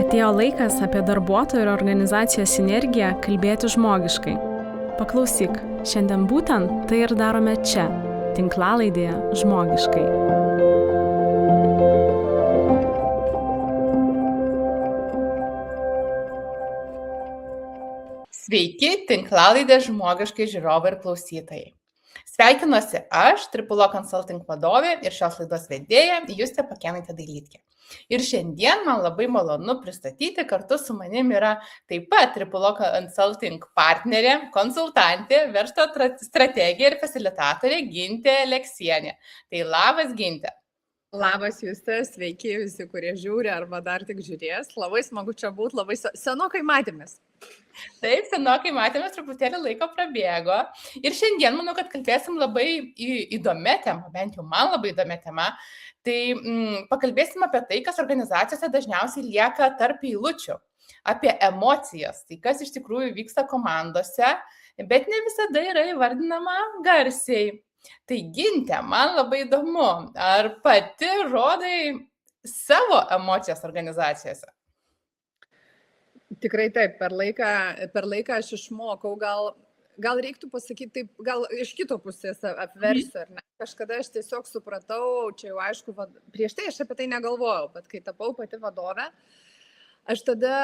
Atėjo laikas apie darbuotojų ir organizacijos sinergiją kalbėti žmogiškai. Paklausyk, šiandien būtent tai ir darome čia, tinklalaidėje Žmogiškai. Sveiki, tinklalaidė Žmogiškai žiūrovai ir klausytojai. Sveikinuosi aš, Tripulo Consulting vadovė ir šios laidos vedėja Justė Pakėnaitė-Dailytkė. Ir šiandien man labai malonu pristatyti, kartu su manim yra taip pat Tripulo Consulting partnerė, konsultantė, verslo strategija ir fasilitatorė Gintė Aleksienė. Tai labas, Gintė. Labas, Justė, sveiki visi, kurie žiūri arba dar tik žiūrės. Labai smagu čia būti, labai senokai matėmės. Taip, senokai matėmės, truputėlį laiko prabėgo. Ir šiandien manau, kad kalbėsim labai įdomią temą, bent jau man labai įdomią temą. Tai pakalbėsim apie tai, kas organizacijose dažniausiai lieka tarp eilučių. Apie emocijas, tai kas iš tikrųjų vyksta komandose, bet ne visada yra įvardinama garsiai. Tai Gintė, man labai įdomu, ar pati rodai savo emocijas organizacijose? Tikrai taip, per laiką aš išmokau, gal reiktų pasakyti taip, gal iš kito pusės apversiu, ar ne? Kažkada aš tiesiog supratau, čia jau aišku, prieš tai aš apie tai negalvojau, bet kai tapau pati vadovė, aš tada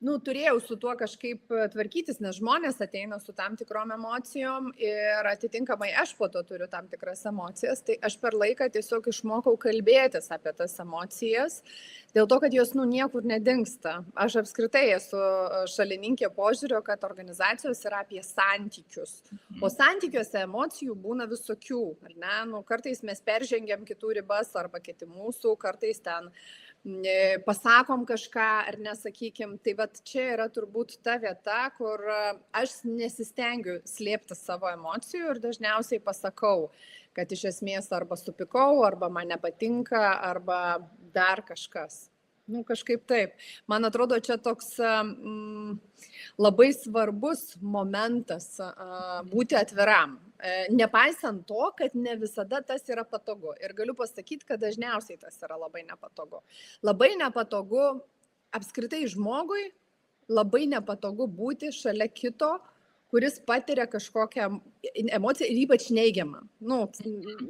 turėjau su tuo kažkaip tvarkytis, nes žmonės ateina su tam tikrom emocijom ir atitinkamai aš po to turiu tam tikras emocijas, tai aš per laiką tiesiog išmokau kalbėtis apie tas emocijas, dėl to, kad jos niekur nedingsta. Aš apskritai esu šalininkė požiūrio, kad organizacijos yra apie santykius, o santykiuose emocijų būna visokių, ar ne? Kartais mes peržengiam kitų ribas arba kiti mūsų, kartais ten pasakom kažką ar nesakykim, tai vat čia yra turbūt ta vieta, kur aš nesistengiu slėpti savo emocijų ir dažniausiai pasakau, kad iš esmės arba supykau, arba man nepatinka, arba dar kažkas. Kažkaip taip. Man atrodo, čia toks labai svarbus momentas būti atviram. Nepaisant to, kad ne visada tas yra patogu. Ir galiu pasakyti, kad dažniausiai tas yra labai nepatogu. Labai nepatogu apskritai žmogui, labai nepatogu būti šalia kito, kuris patiria kažkokią emociją ir ypač neigiamą.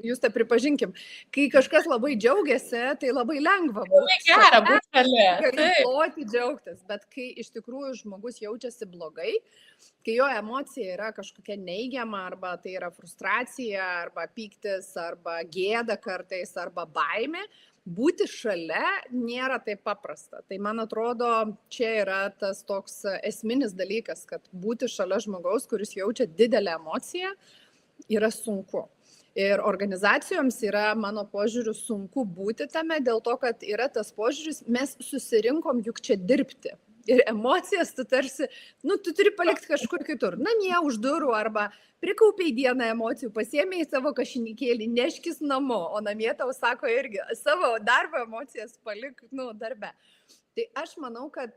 Jūs tą pripažinkim. Kai kažkas labai džiaugiasi, tai labai lengva būti. Labai gera būti šalia. Gali ploti, džiaugtis, bet kai iš tikrųjų žmogus jaučiasi blogai, kai jo emocija yra kažkokia neigiama, arba tai yra frustracija, arba pyktis, arba gėda kartais, arba baimė, būti šalia nėra taip paprasta. Tai man atrodo, čia yra tas toks esminis dalykas, kad būti šalia žmogaus, kuris jaučia didelę emociją, yra sunku. Ir organizacijoms yra, mano požiūriu, sunku būti tame, dėl to, kad yra tas požiūris, mes susirinkom juk čia dirbti. Ir emocijas tu tarsi, tu turi palikti kažkur kitur. Namie už durų arba prikaupiai dieną emocijų, pasiėmėjai savo kašinikėlį, neškis namo, o namie tau sako irgi savo darbo emocijas palik, darbe. Tai aš manau, kad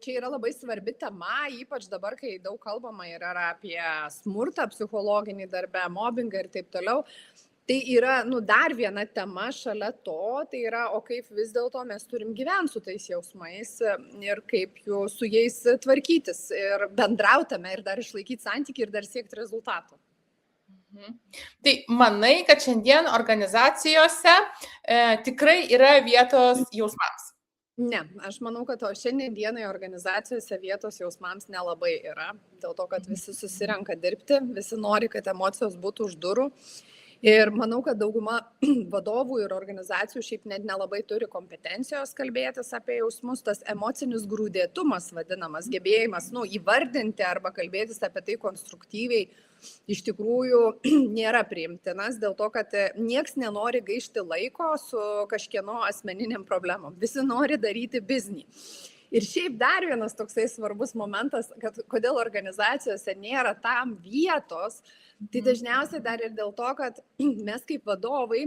čia yra labai svarbi tema, ypač dabar, kai daug kalbama yra apie smurtą psichologinį darbę, mobbingą ir taip toliau. Tai yra dar viena tema šalia to, tai yra, o kaip vis dėlto mes turim gyventi su tais jausmais ir kaip jų su jais tvarkytis ir bendrautame ir dar išlaikyti santykį ir dar siekti rezultatų. Tai manai, kad šiandien organizacijose tikrai yra vietos jausmams? Ne, aš manau, kad šiandien dienai organizacijose vietos jausmams nelabai yra, dėl to, kad visi susirenka dirbti, visi nori, kad emocijos būtų už durų. Ir manau, kad dauguma vadovų ir organizacijų šiaip net nelabai turi kompetencijos kalbėtis apie jausmus, tas emocinis grūdėtumas vadinamas, gebėjimas įvardinti arba kalbėtis apie tai konstruktyviai iš tikrųjų nėra priimtinas, dėl to, kad nieks nenori gaišti laiko su kažkieno asmeniniam problemom, visi nori daryti biznį. Ir šiaip dar vienas toksai svarbus momentas, kad kodėl organizacijose nėra tam vietos, tai dažniausiai dar ir dėl to, kad mes kaip vadovai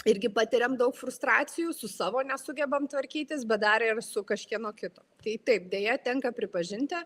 irgi patiriam daug frustracijų, su savo nesugebam tvarkytis, bet dar ir su kažkieno kito. Tai taip, dėja tenka pripažinti,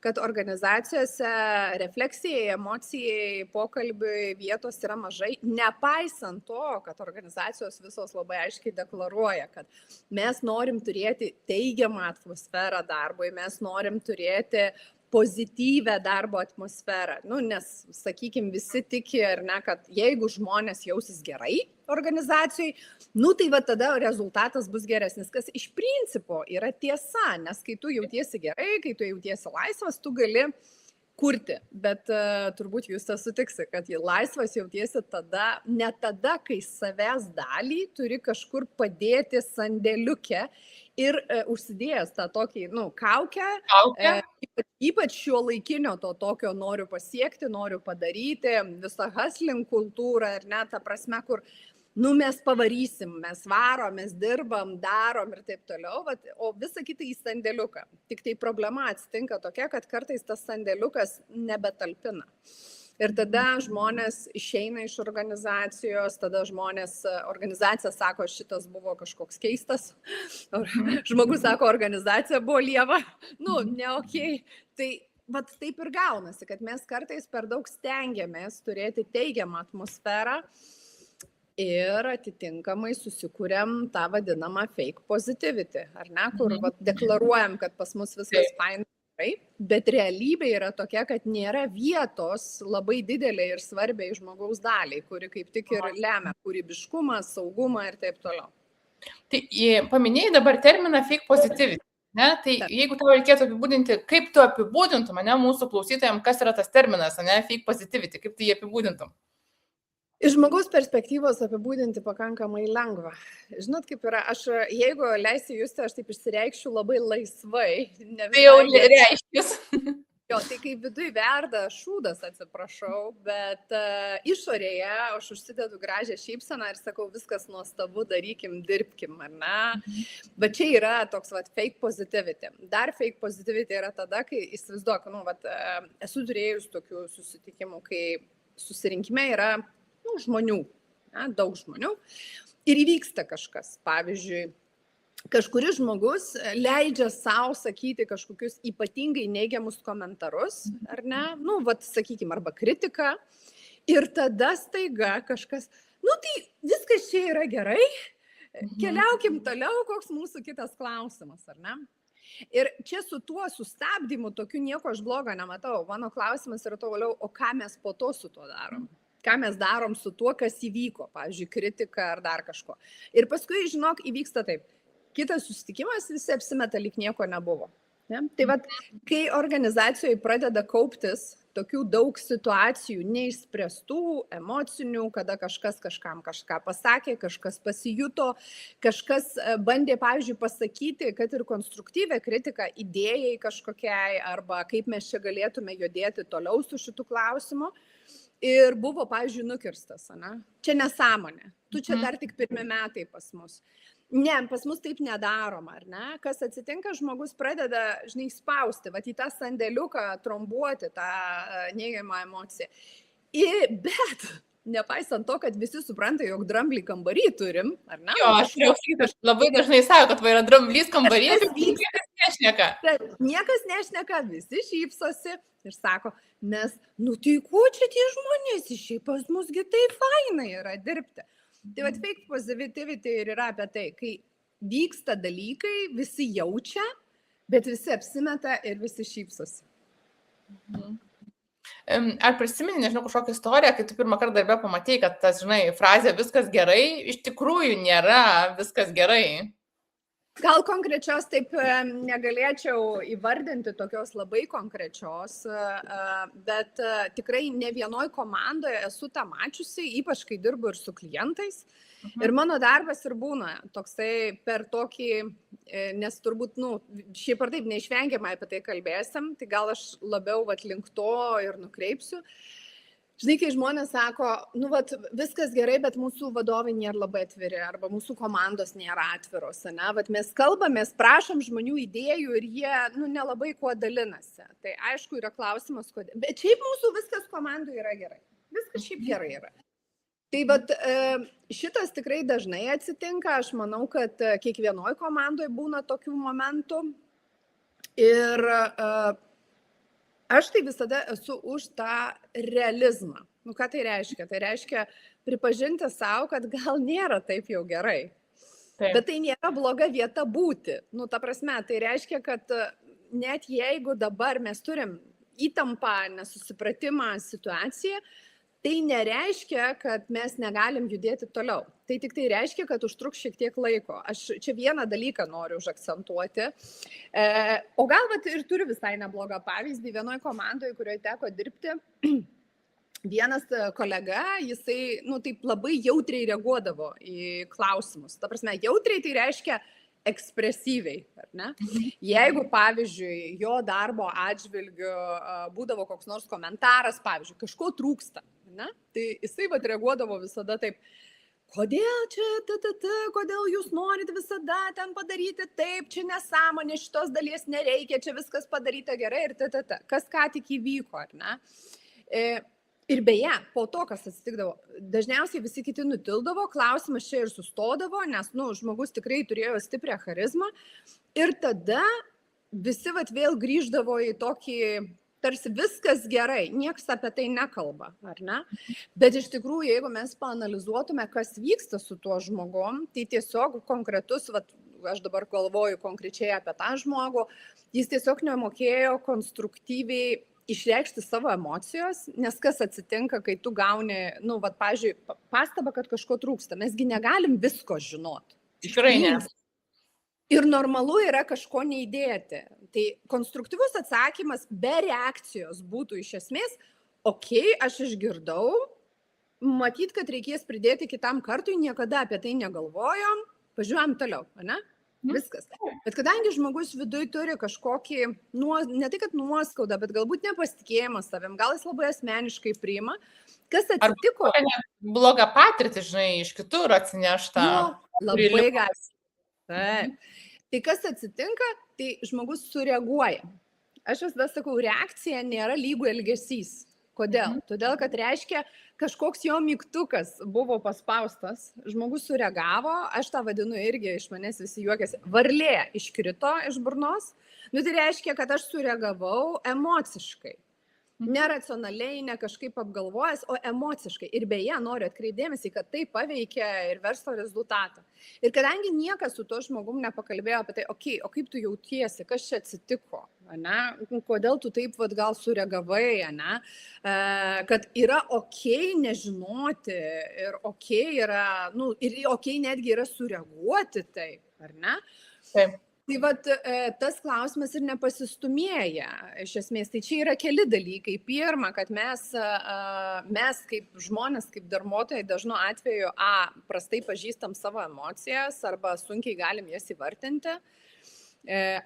kad organizacijose refleksijai, emocijai, pokalbiui vietos yra mažai, nepaisant to, kad organizacijos visos labai aiškiai deklaruoja, kad mes norim turėti teigiamą atmosferą darbui, mes norim turėti pozityvę darbo atmosferą. Nu, nes, sakykime, visi tiki, ar ne, kad jeigu žmonės jausis gerai organizacijai, nu tai va tada rezultatas bus geresnis, kas iš principo yra tiesa, nes kai tu jautiesi gerai, kai tu jautiesi laisvas, tu gali kurti, bet turbūt jūs tas sutiksi, kad laisvas jautiesi tada, ne tada, kai savęs dalį turi kažkur padėti sandėliuke ir užsidėjęs tą tokį, kaukę, ypač šio laikinio to tokio noriu pasiekti, noriu padaryti, visą hustling kultūrą ir net tą prasme, kur mes pavarysim, mes varom, mes dirbam, darom ir taip toliau, o visa kita į sandėliuką. Tik tai problema atsitinka tokia, kad kartais tas sandėliukas nebetalpina. Ir tada žmonės išeina iš organizacijos, tada organizacija sako, šitas buvo kažkoks keistas, žmogus sako, organizacija buvo lieva, ne okei. Tai taip ir gaunasi, kad mes kartais per daug stengiamės turėti teigiamą atmosferą, ir atitinkamai susikūrėm tą vadinamą fake positivity, ar ne, kur deklaruojam, kad pas mus viskas fainai, bet realybė yra tokia, kad nėra vietos labai didelė ir svarbiai žmogaus daliai, kuri kaip tik ir lemia kūrybiškumą, saugumą ir taip toliau. Tai paminėjai dabar terminą fake positivity, ne? Tai jeigu tau reikėtų apibūdinti, kaip tu apibūdintum, ne, mūsų klausytojams, kas yra tas terminas, ne, fake positivity, kaip tu jį apibūdintum? Iš žmogaus perspektyvos apibūdinti pakankamai lengva. Žinot, kaip yra, jeigu leisi Juste, aš taip išsireikščiau labai laisvai. Tai jau reiškis. Jo, tai kai viduje verda šūdas, atsiprašau, bet išorėje aš užsidedu gražią šypseną ir sakau, viskas nuostabu, darykim, dirbkim, ar ne? Bet čia yra toks fake positivity. Dar fake positivity yra tada, kai įsivaizduok, esu turėjus tokių susitikimų, kai susirinkime yra žmonių, daug žmonių, ir įvyksta kažkas. Pavyzdžiui, kažkuris žmogus leidžia savo sakyti kažkokius ypatingai neigiamus komentarus, ar ne, sakykime, arba kritiką, ir tada staiga kažkas, tai viskas čia yra gerai, keliaukim toliau, koks mūsų kitas klausimas, ar ne? Ir čia su tuo sustabdymu, tokiu nieko aš blogo nematau. Mano klausimas yra toliau, o ką mes po to su tuo darom? Ką mes darom su tuo, kas įvyko, pavyzdžiui, kritika ar dar kažko. Ir paskui, žinok, įvyksta taip. Kitas susitikimas, visi apsimeta, lyg nieko nebuvo. Ne? Tai kai organizacijoje pradeda kauptis tokių daug situacijų neišspręstų, emocinių, kada kažkas kažkam kažką pasakė, kažkas pasijuto, kažkas bandė, pavyzdžiui, pasakyti, kad ir konstruktyvę kritiką idėjai kažkokiai, arba kaip mes čia galėtume judėti toliau su šitu klausimu. Ir buvo, pavyzdžiui, nukirstas, ne? Čia nesąmonė. Tu čia dar tik pirmi metai pas mus. Ne, pas mus taip nedaroma, ar ne? Kas atsitinka, žmogus pradeda, spausti, į tą sandėliuką trombuoti tą neigiamą emociją. Bet, nepaisant to, kad visi supranta, jog dramblį kambarį turim, ar ne? Jo, aš labai dažnai sako, kad yra dramblys kambarį, bet niekas nešneka. Niekas nešneka, visi šypsosi ir sako, mes, tai kuo čia tie žmonės, šiaip pas musgi tai fainai yra dirbti. Tai fake positivity ir yra apie tai, kai vyksta dalykai, visi jaučia, bet visi apsimeta ir visi šypsosi. Ar prisimeni, nežinau, kažkokią istoriją, kai tu pirmą kartą darbę pamatėjai, kad tas, frazė viskas gerai, iš tikrųjų nėra viskas gerai? Gal konkrečios taip negalėčiau įvardinti tokios labai konkrečios, bet tikrai ne vienoj komandoje esu tą mačiusi, ypač kai dirbu ir su klientais. Ir mano darbas ir būna toksai per tokį, nes turbūt, šiaip ar taip neišvengiamai apie tai kalbėsim, tai gal aš labiau link to ir nukreipsiu. Žinai, kai žmonės sako, viskas gerai, bet mūsų vadovai nėra labai atviri, arba mūsų komandos nėra atviros, ne? Mes kalbamės, prašom žmonių idėjų ir jie, nelabai kuo dalinasi. Tai aišku, yra klausimas, kodėl. Bet šiaip mūsų viskas komandų yra gerai. Viskas šiaip gerai yra. Tai šitas tikrai dažnai atsitinka. Aš manau, kad kiekvienoj komandoj būna tokių momentų. Ir Aš tai visada esu už tą realizmą. Nu, ką tai reiškia? Tai reiškia pripažinti savo, kad gal nėra taip jau gerai. Taip. Bet tai nėra bloga vieta būti. Nu, ta prasme, tai reiškia, kad net jeigu dabar mes turim įtampą, nesusipratimą, situaciją, tai nereiškia, kad mes negalim judėti toliau. Tai tik tai reiškia, kad užtruks šiek tiek laiko. Aš čia vieną dalyką noriu užakcentuoti. O gal vat, ir turiu visai neblogą pavyzdį. Vienoje komandoje, kurioje teko dirbti, vienas kolega, jisai, nu, taip labai jautriai reaguodavo į klausimus. Ta prasme, jautriai tai reiškia ekspresyviai, ar ne? Jeigu, pavyzdžiui, jo darbo atžvilgiu būdavo koks nors komentaras, pavyzdžiui, kažko trūksta, ne? Tai jisai vat reaguodavo visada taip, kodėl čia, kodėl jūs norit visada ten padaryti taip, čia nesąmonė, šitos dalies nereikia, čia viskas padaryta gerai ir kas ką tik įvyko, ar ne? Ir beje, po to, kas atsitikdavo, dažniausiai visi kiti nutildavo, klausimas čia ir sustodavo, nes, nu, žmogus tikrai turėjo stiprią charizmą. Ir tada visi vat vėl grįždavo į tokį, tarsi viskas gerai, niekas apie tai nekalba, ar ne? Bet iš tikrųjų, jeigu mes paanalizuotume, kas vyksta su tuo žmogum, tai tiesiog konkretus, vat, aš dabar galvoju konkrečiai apie tą žmogų, jis tiesiog nemokėjo konstruktyviai išreikšti savo emocijos, nes kas atsitinka, kai tu gauni, nu, vat, pavyzdžiui, pastabą, kad kažko trūksta. Mesgi negalim visko žinoti. Tikrai ne. Ir normalu yra kažko neįdėti. Tai konstruktyvus atsakymas be reakcijos būtų iš esmės, okei, aš išgirdau, matyt, kad reikės pridėti kitam kartui, niekada apie tai negalvojom, važiuojam toliau, ne? Viskas. Bet kadangi žmogus viduje turi kažkokį, ne tai kad nuoskaudą, bet galbūt nepasitikėjimą savim, gal jis labai asmeniškai priima, kas atsitiko. Ar blogą patirtį, žinai, iš kitur atsineštą. Labai gali. Tai kas atsitinka, tai žmogus sureaguoja. Aš visada sakau, reakcija nėra lygų elgesys. Kodėl? Todėl, kad reiškia, kažkoks jo mygtukas buvo paspaustas, žmogus sureagavo, aš tą vadinu irgi, iš manęs visi juokiasi, varlė iškrito iš burnos, nu tai reiškia, kad aš sureagavau emociškai. Neracionaliai, ne kažkaip apgalvojęs, o emociškai. Ir beje, noriu atkreipdėmėsi, kad tai paveikia ir verslo rezultatą. Ir kadangi niekas su to žmogum nepakalbėjo apie tai, okei, o kaip tu jautiesi, kas čia atsitiko, ne? Kodėl tu taip vat, gal sureagavai, ne? Kad yra okei nežinoti ir okei yra, nu, ir okei netgi yra sureaguoti taip, ar ne? Taip. Tai vat, tas klausimas ir nepasistumėja, iš esmės, tai čia yra keli dalykai. Pirma, kad mes kaip žmonės, kaip darbuotojai dažnu atveju, prastai pažįstam savo emocijas arba sunkiai galim jas įvartinti.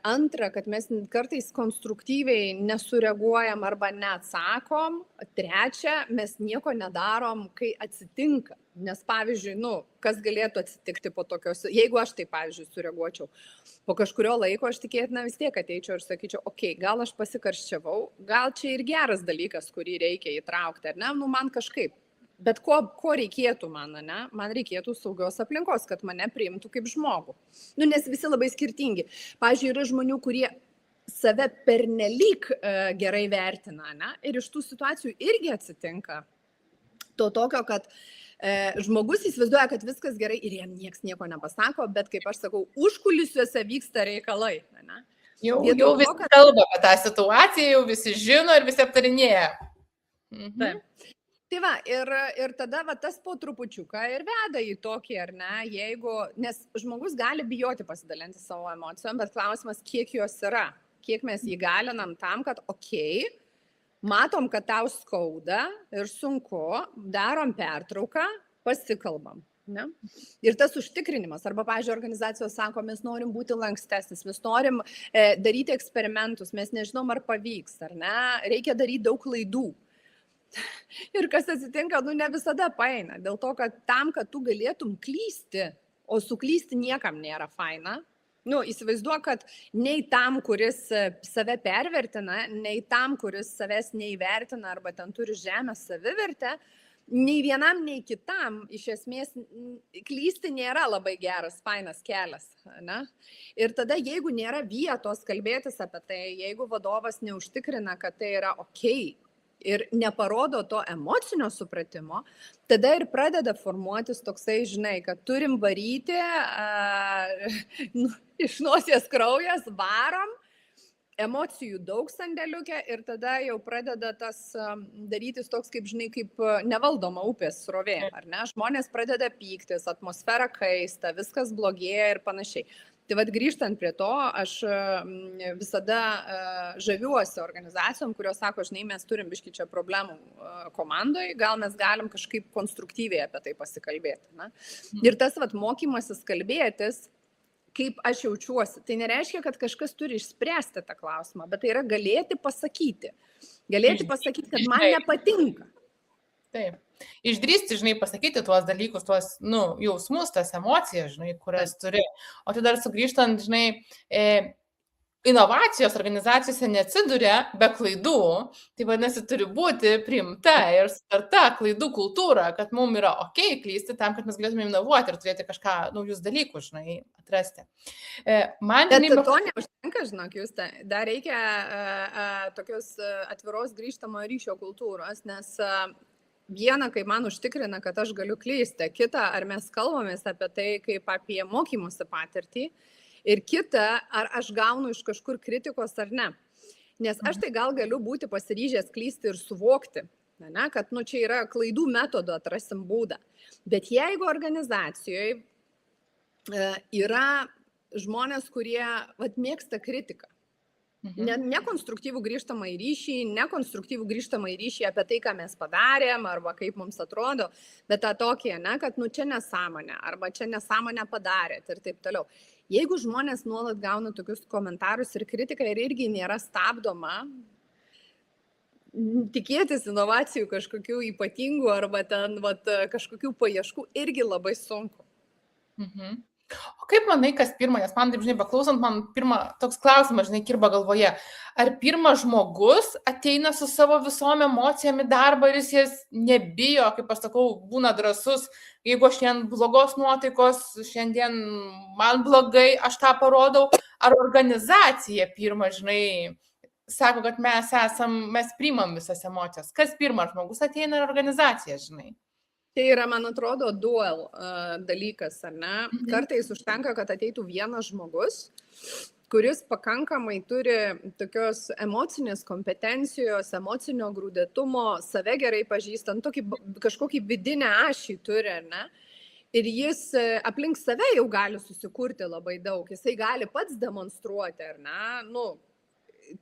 Antra, kad mes kartais konstruktyviai nesureaguojam arba neatsakom. Trečia, mes nieko nedarom, kai atsitinka. Nes pavyzdžiui, nu, kas galėtų atsitikti po tokios, jeigu aš tai, pavyzdžiui, sureaguočiau, po kažkurio laiko aš tikėtina vis tiek ateičiau ir sakyčiau, okei, gal aš pasikarščiavau, gal čia ir geras dalykas, kurį reikia įtraukti, ar ne, nu, man kažkaip. Bet ko reikėtų man, ne? Man reikėtų saugios aplinkos, kad mane priimtų kaip žmogų. Nu, nes visi labai skirtingi. Pavyzdžiui, yra žmonių, kurie save pernelyg gerai vertina, ne? Ir iš tų situacijų irgi atsitinka to tokio, kad žmogus įsivaizduoja, kad viskas gerai ir jam nieks nieko nepasako, bet kaip aš sakau, užkulisiuose vyksta reikalai, ne? Jau visi kalba apie tą situaciją, jau visi žino ir visi aptarinėja. Taip. Tai va, ir tada va, tas po trupučiuką ir veda į tokį, ar ne, jeigu, nes žmogus gali bijoti pasidalinti savo emocijom, bet klausimas, kiek jos yra, kiek mes jį galinam tam, kad okei, matom, kad tau skauda ir sunku, darom pertrauką, pasikalbam. Ne? Ir tas užtikrinimas, arba, pavyzdžiui, organizacijos sako, mes norim būti lankstesnis, mes norim daryti eksperimentus, mes nežinom, ar pavyks, ar ne, reikia daryti daug klaidų. Ir kas atsitinka, nu ne visada paeina, dėl to, kad tam, kad tu galėtum klysti, o suklysti niekam nėra faina, nu, įsivaizduok, kad nei tam, kuris save pervertina, nei tam, kuris savęs neįvertina arba ten turi žemę savivertę, nei vienam, nei kitam iš esmės klysti nėra labai geras, fainas kelias. Ne? Ir tada, jeigu nėra vietos kalbėtis apie tai, jeigu vadovas neužtikrina, kad tai yra okei, ir neparodo to emocinio supratimo, tada ir pradeda formuotis toksai, žinai, kad turim varyti, iš nosies kraujas, varom, emocijų daug sandėliukė ir tada jau pradeda tas darytis toks, kaip, žinai, kaip nevaldoma upės srovė, ar ne? Žmonės pradeda pyktis, atmosfera kaista, viskas blogėja ir panašiai. Tai vad grįžtant prie to, aš visada žaviuosi organizacijom, kurios sako, žinai, mes turim biškį čia problemų komandoje, gal mes galim kažkaip konstruktyviai apie tai pasikalbėti. Na? Ir tas vat mokymasis kalbėtis, kaip aš jaučiuosi. Tai nereiškia, kad kažkas turi išspręsti tą klausimą, bet tai yra galėti pasakyti. Galėti pasakyti, kad man nepatinka. Taip. Išdrįsti, žinai, pasakyti tuos dalykus, tuos, jausmus, tas emocijas, žinai, kurias turi. O tai dar sugrįžtant, žinai, inovacijos organizacijose neatsiduria be klaidų, tai vadinasi, turi būti priimta ir sutarta klaidų kultūra, kad mums yra okei klysti tam, kad mes galėtume inovuoti ir turėti kažką naujus dalykus, žinai, atrasti. Bet to neužtenka, žinok, jūs, dar reikia tokios atviros grįžtamo ryšio kultūros, nes viena, kai man užtikrina, kad aš galiu klysti, kita, ar mes kalbamės apie tai kaip apie mokymosi patirtį, ir kita, ar aš gaunu iš kažkur kritikos ar ne. Nes aš tai gal galiu būti pasiryžęs klysti ir suvokti, ne, kad čia yra klaidų metodo, atrasim būdą. Bet jeigu organizacijoje yra žmonės, kurie mėgsta kritiką, nekonstruktyvų grįžtamą į ryšį, nekonstruktyvų grįžtamą į ryšį apie tai, ką mes padarėm, arba kaip mums atrodo, bet tą tokį, kad čia nesąmonė, arba čia nesąmonę padarėt ir taip toliau. Jeigu žmonės nuolat gauna tokius komentarus ir kritiką ir irgi nėra stabdoma, tikėtis inovacijų kažkokių ypatingų arba ten kažkokių paieškų irgi labai sunku. O kaip manai, kas pirma, nes man taip, žinai, beklausant, man pirma toks klausimas, žinai, kirba galvoje, ar pirmas žmogus ateina su savo visom emocijom į darbą ir jis jas nebijo, kaip aš sakau, būna drąsus, jeigu aš šiandien blogos nuotaikos, šiandien man blogai, aš tą parodau, ar organizacija pirma, žinai, sako, kad mes priimam visas emocijas. Kas pirmas žmogus ateina ir organizacija, žinai? Tai yra, man atrodo, dual dalykas, ar ne? Kartais užtenka, kad ateitų vienas žmogus, kuris pakankamai turi tokios emocinės kompetencijos, emocinio grūdėtumo, save gerai pažįstant, kažkokį vidinę ašį turi, ar ne? Ir jis aplink save jau gali susikurti labai daug, jisai gali pats demonstruoti, ar ne?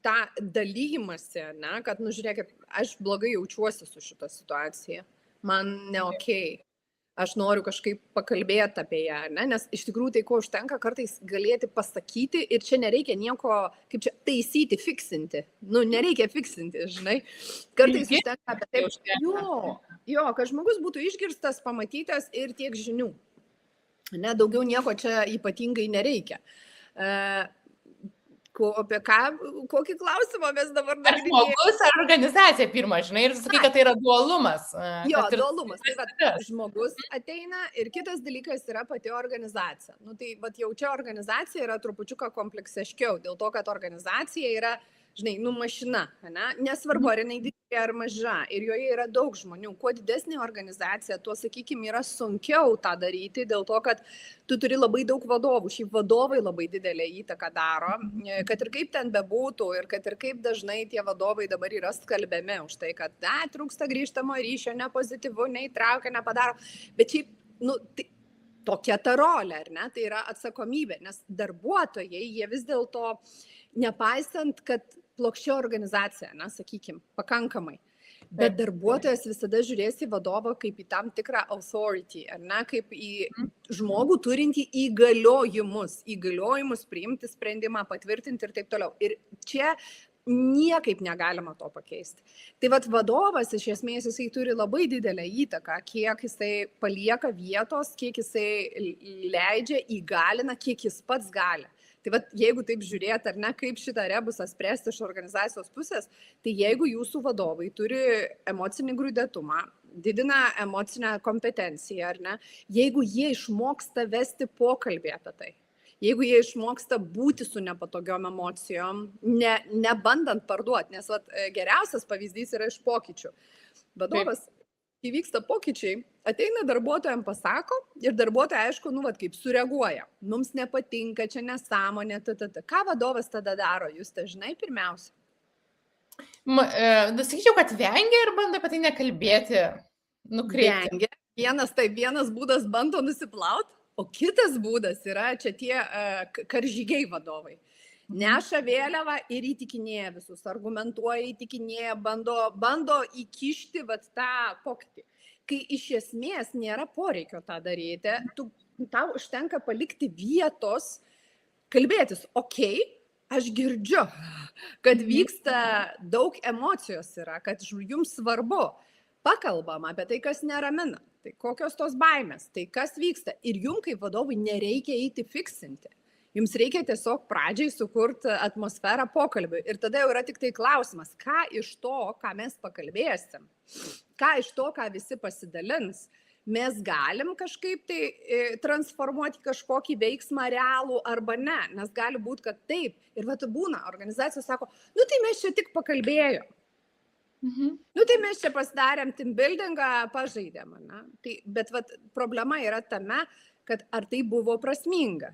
Tą dalymasi, ar ne? Kad, žiūrėkit, aš blogai jaučiuosi su šita situacija. Man ne okei. Aš noriu kažkaip pakalbėti apie ją, ne? Nes iš tikrųjų tai, ko užtenka, kartais galėti pasakyti ir čia nereikia nieko, kaip čia, taisyti, fiksinti. Nereikia fiksinti, žinai. Kartais užtenka apie tai. Jo, kad žmogus būtų išgirstas, pamatytas ir tiek žinių. Ne, daugiau nieko čia ypatingai nereikia. Apie kokį klausimą mes dabar nagrinėjame? Ar žmogus ar organizacija pirma, žinai, ir tu sakai, kad tai yra dualumas. Jo, dualumas. Tai žmogus ateina ir kitas dalykas yra pati organizacija. Tai jau čia organizacija yra trupučiuką kompleksiškiau, dėl to, kad organizacija yra, žinai, mašina, ne? Nesvarbu, ar jinai didelė ar maža, ir joje yra daug žmonių. Kuo didesnė organizacija, tuo, sakykime, yra sunkiau tą daryti, dėl to, kad tu turi labai daug vadovų. Šiaip vadovai labai didelę įtaką daro, kad ir kaip ten bebūtų, ir kad ir kaip dažnai tie vadovai dabar yra skalbiami už tai, kad trūksta grįžtamo ryšio, nepozityvu, neįtraukia, nepadaro. Bet šiaip, tai tokia ta rolė, ar ne? Tai yra atsakomybė, nes darbuotojai, jie vis dėlto, nepaisant, kad plokščia organizacija, sakykime, pakankamai. Bet darbuotojas visada žiūrės į vadovą kaip į tam tikrą authority, ar ne, kaip į žmogų turintį įgaliojimus priimti sprendimą, patvirtinti ir taip toliau. Ir čia niekaip negalima to pakeisti. Tai vadovas iš esmės jisai turi labai didelę įtaką, kiek jisai palieka vietos, kiek jisai leidžia, įgalina, kiek jis pats gali. Tai jeigu taip žiūrėt, ar ne, kaip šitą rebusą spręsti iš organizacijos pusės, tai jeigu jūsų vadovai turi emocinį grūdėtumą, didina emocinę kompetenciją, ar ne, jeigu jie išmoksta vesti pokalbį apie tai. Jeigu jie išmoksta būti su nepatogiom emocijom, nebandant parduoti, nes geriausias pavyzdys yra iš pokyčių. Vadovas, kai vyksta pokyčiai, ateina darbuotojams pasako ir darbuotojai, aišku, kaip sureaguoja. Mums nepatinka, čia nesąmonė, Ką vadovas tada daro, jūs tai žinai pirmiausia? Sakyčiau, kad vengia ir bando apie tai nekalbėti, nukreipti. Vengia. Vienas būdas bando nusiplauti, o kitas būdas yra čia tie karžygiai vadovai. Neša vėliavą ir įtikinėja visus, argumentuoja, įtikinėja, bando įkišti tą pokytį. Kai iš esmės nėra poreikio tą daryti, tau užtenka palikti vietos, kalbėtis, aš girdžiu, kad vyksta daug emocijos yra, kad jums svarbu. Pakalbam apie tai, kas neramina, tai kokios tos baimės, tai kas vyksta. Ir jums kaip vadovui nereikia eiti fiksinti. Jums reikia tiesiog pradžiai sukurti atmosferą pokalbiui. Ir tada jau yra tik tai klausimas, ką iš to, ką mes pakalbėsim, ką iš to, ką visi pasidalins, mes galim kažkaip tai transformuoti kažkokį veiksmą realų arba ne. Nes gali būti, kad taip. Ir būna, organizacijos sako, tai mes čia tik pakalbėjom. Tai mes čia pasidarėm team buildingą, pažaidėm. Bet problema yra tame, kad ar tai buvo prasminga,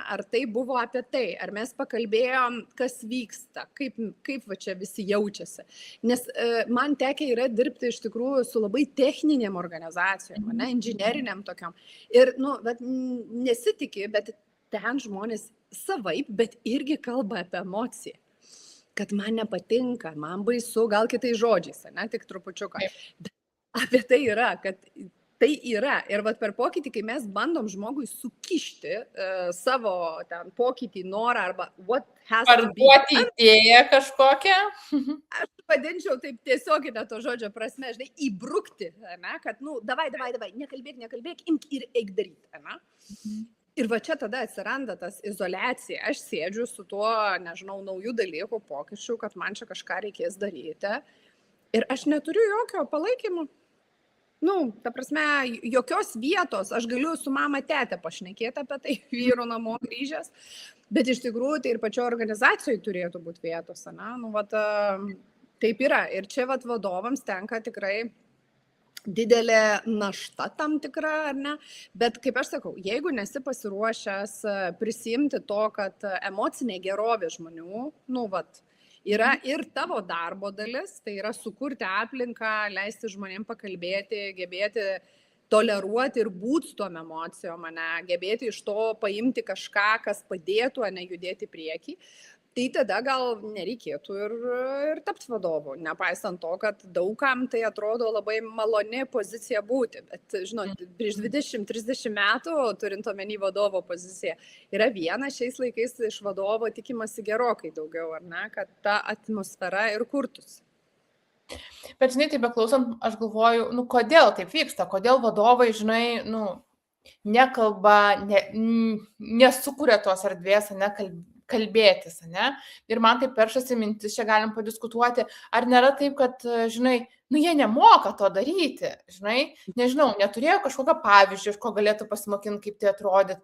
ar tai buvo apie tai, ar mes pakalbėjom, kas vyksta, kaip čia visi jaučiasi. Nes man tekę yra dirbti iš tikrųjų su labai techninėm organizacijom, inžineriniam tokiam. Ir nesitikė, bet ten žmonės savaip, bet irgi kalba apie emociją. Kad man nepatinka, man baisu, gal kitais žodžiais, tik trupučiuką. Apie tai yra, kad tai yra. Ir per pokytį, kai mes bandom žmogui sukišti savo pokytį, norą arba what has to be. Parduoti idėją kažkokią. Aš vadinčiau taip tiesioginę to žodžio prasme, įbrukti, kad, davai, nekalbėk, imk ir eik daryti. Ir čia tada atsiranda tas izoliacija. Aš sėdžiu su tuo, naujų dalykų, pokyčių, kad man čia kažką reikės daryti. Ir aš neturiu jokio palaikymo. Ta prasme, jokios vietos. Aš galiu su mama tete pašnekėti apie tai, vyru namo grįžęs. Bet iš tikrųjų tai ir pačio organizacijoje turėtų būti vietos. Taip yra. Ir čia vadovams tenka tikrai didelė našta tam tikra, ar ne? Bet kaip aš sakau, jeigu nesi pasiruošęs prisimti to, kad emocinė gerovė žmonių, yra ir tavo darbo dalis, tai yra sukurti aplinką, leisti žmonėms pakalbėti, gebėti toleruoti ir būti su tom emocijom, gebėti iš to paimti kažką, kas padėtų, judėti priekį. Tai tada gal nereikėtų ir tapti vadovu, nepaisant to, kad daugam tai atrodo labai maloni pozicija būti. Bet, prieš 20-30 metų, turint omeny vadovo poziciją, yra viena, šiais laikais iš vadovo tikimasi gerokai daugiau, ar ne, kad ta atmosfera ir kurtųsi. Bet, tai beklausant, aš galvoju, kodėl taip vyksta, kodėl vadovai, nekalba, nesukuria tos erdvės, kalbėtis, Ir man taip peršasi mintis, čia galim padiskutuoti, ar nėra taip, kad, jie nemoka to daryti, nežinau, neturėjo kažkokio pavyzdžio, iš ko galėtų pasimokinti, kaip tai atrodyti.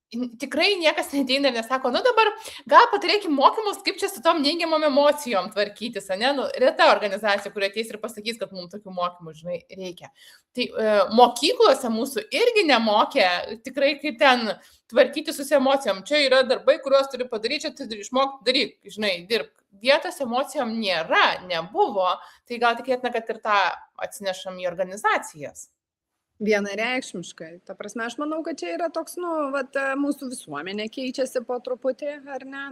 Tikrai niekas neateina ir nesako, dabar gal paturėkim mokymus, kaip čia su tom neigiamom emocijom tvarkytis, Reta organizacija, kuri ateis ir pasakys, kad mums tokių mokymų, reikia. Tai mokyklose mūsų irgi nemokė tikrai, kaip ten tvarkyti su emocijom. Čia yra darbai, kuriuos turi padaryti, čia turi išmokti daryti, dirbk. Vietos emocijom nebuvo, tai gal tikėtina, kad ir tą atsinešam į organizacijas. Vienareikšmiškai. Ta prasme, aš manau, kad čia yra toks, mūsų visuomenė keičiasi po truputį, ar ne?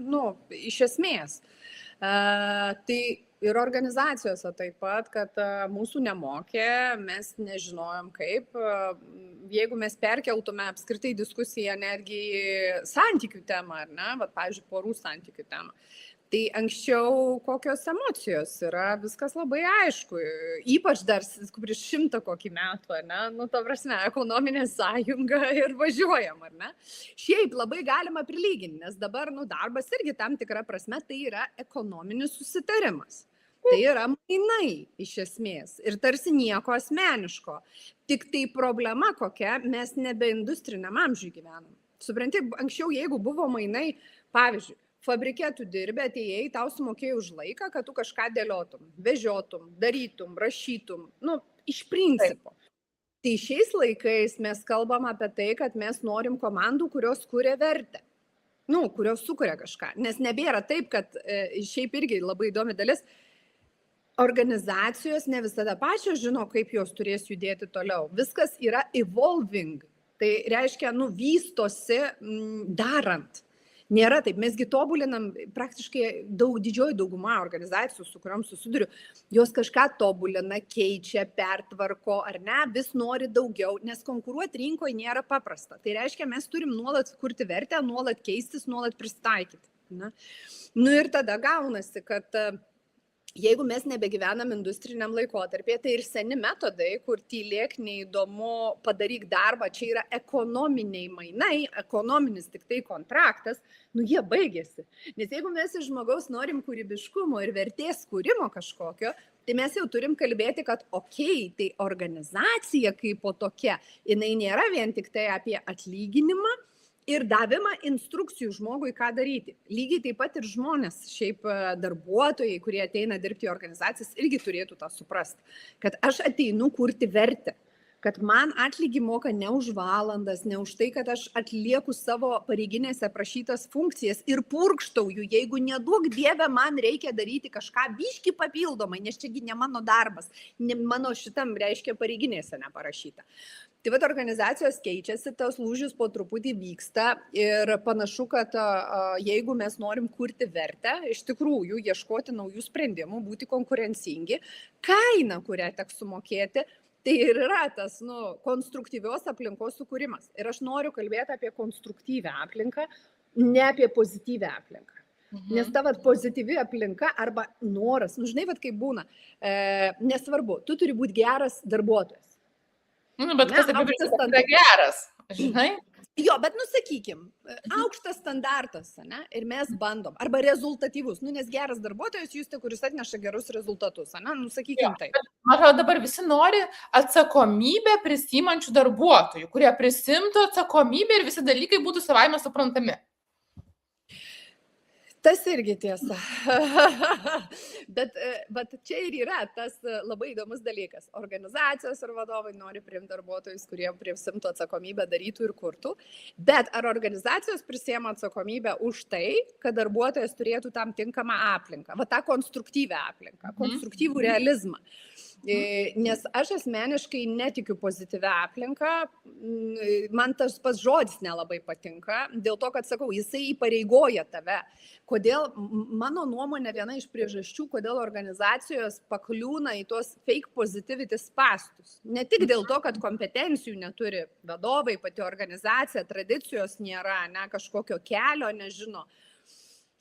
Iš esmės. Tai ir organizacijose taip pat, kad mūsų nemokė, mes nežinojom kaip. Jeigu mes perkeltume apskritai diskusiją netgi santykių temą, ar ne? Pavyzdžiui, porų santykių temą. Tai anksčiau kokios emocijos yra, viskas labai aišku, ypač dar prieš 100 kokį metų, ta prasme, ekonominė sąjunga ir važiuojam, ar ne? Šiaip labai galima prilyginti, nes dabar, darbas irgi tam tikra prasme tai yra ekonominis susitarimas. Tai yra mainai iš esmės ir tarsi nieko asmeniško. Tik tai problema kokia, mes nebe industriniam amžiui gyvenam. Supranti, anksčiau jeigu buvo mainai, pavyzdžiui, fabrike tu dirbi, atėjai, tau sumokėjai už laiką, kad tu kažką dėliotum, vežiotum, darytum, rašytum, iš principo. Tai šiais laikais mes kalbam apie tai, kad mes norim komandų, kurios kuria vertę. Kurios sukuria kažką. Nes nebėra taip, kad šiaip irgi labai įdomi dalis, organizacijos ne visada pačios žino, kaip jos turės judėti toliau. Viskas yra evolving. Tai reiškia, vystosi darant. Nėra taip, mesgi tobulinam praktiškai didžioji dauguma organizacijų, su kuriuom susiduriu, jos kažką tobulina, keičia, pertvarko ar ne, vis nori daugiau, nes konkuruoti rinkoje nėra paprasta. Tai reiškia, mes turim nuolat kurti vertę, nuolat keistis, nuolat pristaikyti. Ir tada gaunasi, kad jeigu mes nebegyvenam industriniam laikotarpyje, tai ir seni metodai, kur tylėk, neįdomu, padaryk darbą, čia yra ekonominiai mainai, ekonominis tik tai kontraktas, jie baigėsi. Nes jeigu mes iš žmogaus norim kūrybiškumo ir vertės kūrimo kažkokio, tai mes jau turim kalbėti, kad tai organizacija kaip po tokia, jinai nėra vien tik tai apie atlyginimą, ir davimą instrukcijų žmogui, ką daryti. Lygiai taip pat ir žmonės, šiaip darbuotojai, kurie ateina dirbti į organizacijas, irgi turėtų tą suprasti, kad aš ateinu kurti vertę, kad man atlygį moka ne už valandas, ne už tai, kad aš atlieku savo pareiginėse prašytas funkcijas ir purkštauju, jeigu neduok Dieve, man reikia daryti kažką biškį papildomai, nes čiagi ne mano darbas, ne mano šitam reiškia pareiginėse neparašyta. Tai vat organizacijos keičiasi, tas lūžis po truputį vyksta ir panašu, kad jeigu mes norim kurti vertę, iš tikrųjų ieškoti naujų sprendimų, būti konkurencingi, kaina, kurią teks sumokėti, tai ir yra tas konstruktyvios aplinkos sukūrimas. Ir aš noriu kalbėti apie konstruktyvę aplinką, ne apie pozityvę aplinką. Nes ta pozityvi aplinka arba noras, žinai, kaip būna, nesvarbu, tu turi būti geras darbuotojas. Bet kas apibrėžtas yra geras, žinai? Jo, bet sakykim, aukštas standartas, ir mes bandom, arba rezultatyvus, nes geras darbuotojas jūs, kuris atneša gerus rezultatus, sakykim tai. Man atrodo, dabar visi nori atsakomybę prisiimančių darbuotojų, kurie prisimtų atsakomybę ir visi dalykai būtų savaime suprantami. Tas irgi tiesa. Bet čia ir yra tas labai įdomus dalykas. Organizacijos ir vadovai nori priimti darbuotojus, kurie prisimtų atsakomybę, darytų ir kurtų. Bet ar organizacijos prisiema atsakomybę už tai, kad darbuotojas turėtų tam tinkamą aplinką, tą konstruktyvę aplinką, konstruktyvų realizmą. Nes aš asmeniškai netikiu pozityvę aplinką, man tas pats žodis nelabai patinka, dėl to, kad sakau, jisai įpareigoja tave. Kodėl, mano nuomonė, viena iš priežasčių, kodėl organizacijos pakliūna į tuos fake positivity spastus. Ne tik dėl to, kad kompetencijų neturi vadovai, pati organizacija, tradicijos nėra, kažkokio kelio nežino,